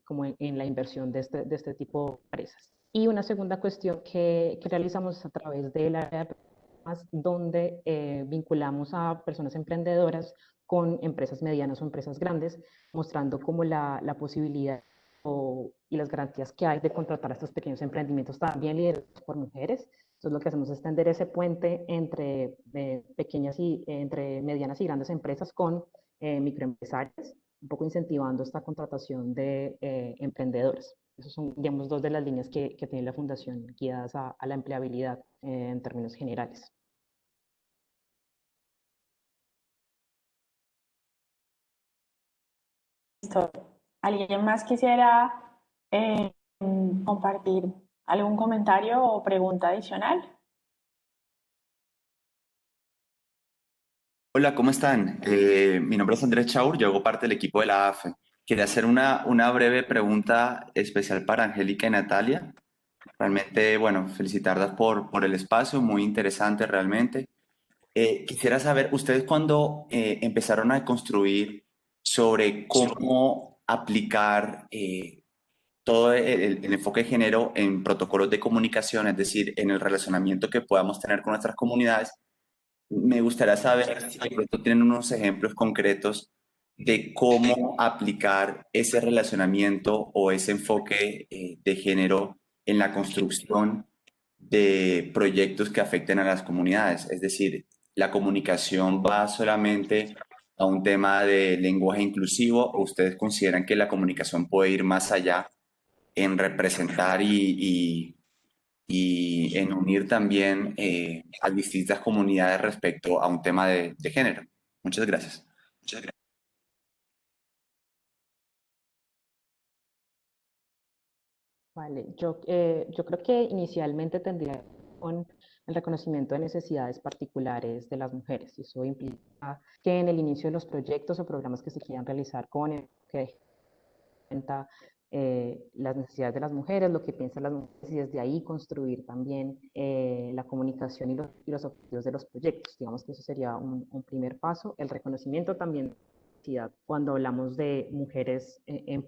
como en la inversión de este tipo de empresas. Y una segunda cuestión que realizamos es a través de la área de programas donde vinculamos a personas emprendedoras con empresas medianas o empresas grandes, mostrando como la posibilidad y las garantías que hay de contratar a estos pequeños emprendimientos también liderados por mujeres. Entonces lo que hacemos es tender ese puente entre entre medianas y grandes empresas con microempresarias, un poco incentivando esta contratación de emprendedores. Esas son, digamos, dos de las líneas que tiene la Fundación guiadas a la empleabilidad en términos generales. Listo. ¿Alguien más quisiera compartir algún comentario o pregunta adicional. Hola, ¿cómo están? Mi nombre es Andrés Chaur, yo hago parte del equipo de la AFE. Quería hacer una breve pregunta especial para Angélica y Natalia. Realmente, bueno, felicitarlas por el espacio, muy interesante realmente. Quisiera saber, ustedes cuando empezaron a construir sobre cómo aplicar todo el enfoque de género en protocolos de comunicación, es decir, en el relacionamiento que podamos tener con nuestras comunidades, me gustaría saber si de pronto tienen unos ejemplos concretos de cómo aplicar ese relacionamiento o ese enfoque de género en la construcción de proyectos que afecten a las comunidades. Es decir, la comunicación va solamente a un tema de lenguaje inclusivo o ustedes consideran que la comunicación puede ir más allá en representar y en unir también a distintas comunidades respecto a un tema de género. Muchas gracias. Muchas gracias. Vale, yo creo que inicialmente tendría con el reconocimiento de necesidades particulares de las mujeres. Y eso implica que en el inicio de los proyectos o programas que se quieran realizar con que cuenta las necesidades de las mujeres, lo que piensan las mujeres, y desde ahí construir también la comunicación y los objetivos de los proyectos. Digamos que eso sería un primer paso. El reconocimiento también de la necesidad cuando hablamos de mujeres en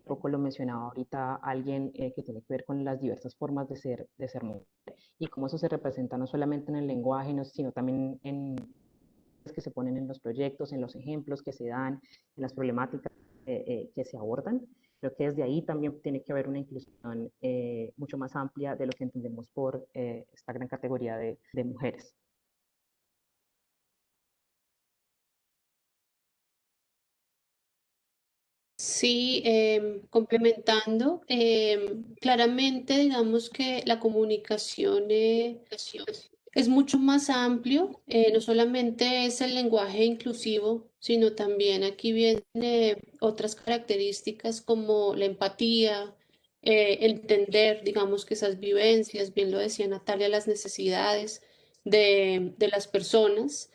poco lo mencionaba ahorita alguien que tiene que ver con las diversas formas de ser mujer y cómo eso se representa no solamente en el lenguaje, sino también en que se ponen en los proyectos, en los ejemplos que se dan, en las problemáticas que se abordan. Creo que desde ahí también tiene que haber una inclusión mucho más amplia de lo que entendemos por esta gran categoría de mujeres. Sí, complementando, claramente digamos que la comunicación es mucho más amplio, no solamente es el lenguaje inclusivo, sino también aquí vienen otras características como la empatía, entender, digamos que esas vivencias, bien lo decía Natalia, las necesidades de las personas.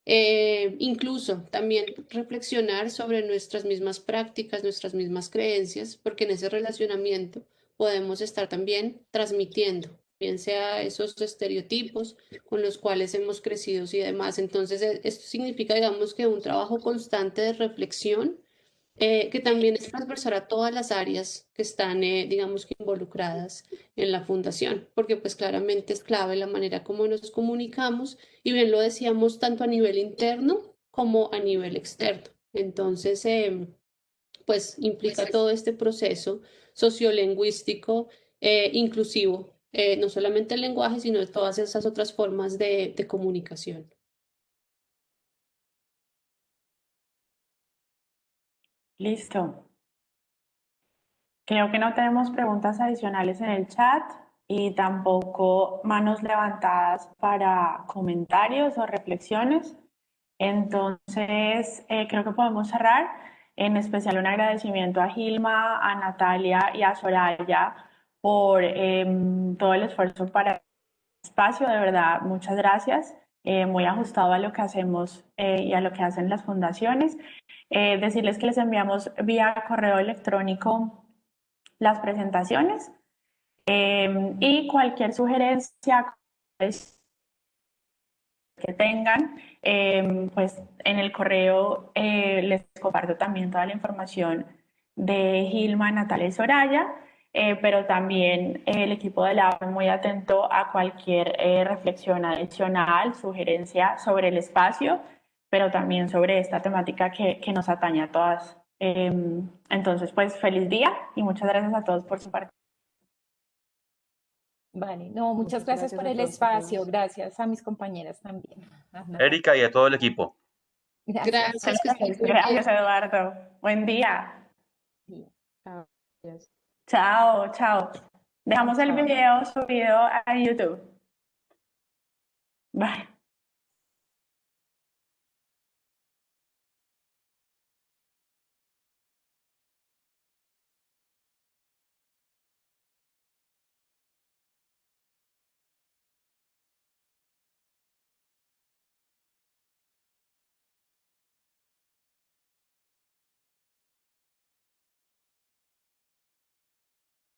Incluso también reflexionar sobre nuestras mismas prácticas, nuestras mismas creencias, porque en ese relacionamiento podemos estar también transmitiendo, bien sea esos estereotipos con los cuales hemos crecido y demás. Entonces, esto significa, digamos, que un trabajo constante de reflexión que también es transversal a todas las áreas que están, digamos que involucradas en la fundación, porque pues claramente es clave la manera como nos comunicamos y bien lo decíamos tanto a nivel interno como a nivel externo. Entonces, pues implica todo este proceso sociolingüístico inclusivo, no solamente el lenguaje, sino de todas esas otras formas de comunicación. Listo. Creo que no tenemos preguntas adicionales en el chat y tampoco manos levantadas para comentarios o reflexiones. Entonces, creo que podemos cerrar. En especial un agradecimiento a Gilma, a Natalia y a Soraya por todo el esfuerzo para el espacio. De verdad, muchas gracias. Muy ajustado a lo que hacemos y a lo que hacen las fundaciones. Decirles que les enviamos vía correo electrónico las presentaciones y cualquier sugerencia que tengan, pues en el correo les comparto también toda la información de Gilma, Natalia y Soraya, pero también el equipo de la APE muy atento a cualquier reflexión adicional, sugerencia sobre el espacio, pero también sobre esta temática que nos atañe a todas. Entonces, pues feliz día y muchas gracias a todos por su participación. Vale, no, muchas Muchas gracias gracias por a el todos y espacio, todas. gracias a mis compañeras también. Erika y a todo el equipo. Gracias. Gracias, que estén muy bien. Gracias, Eduardo. Buen día. Gracias. Chao, chao. Dejamos el Chao. video subido a YouTube. Bye.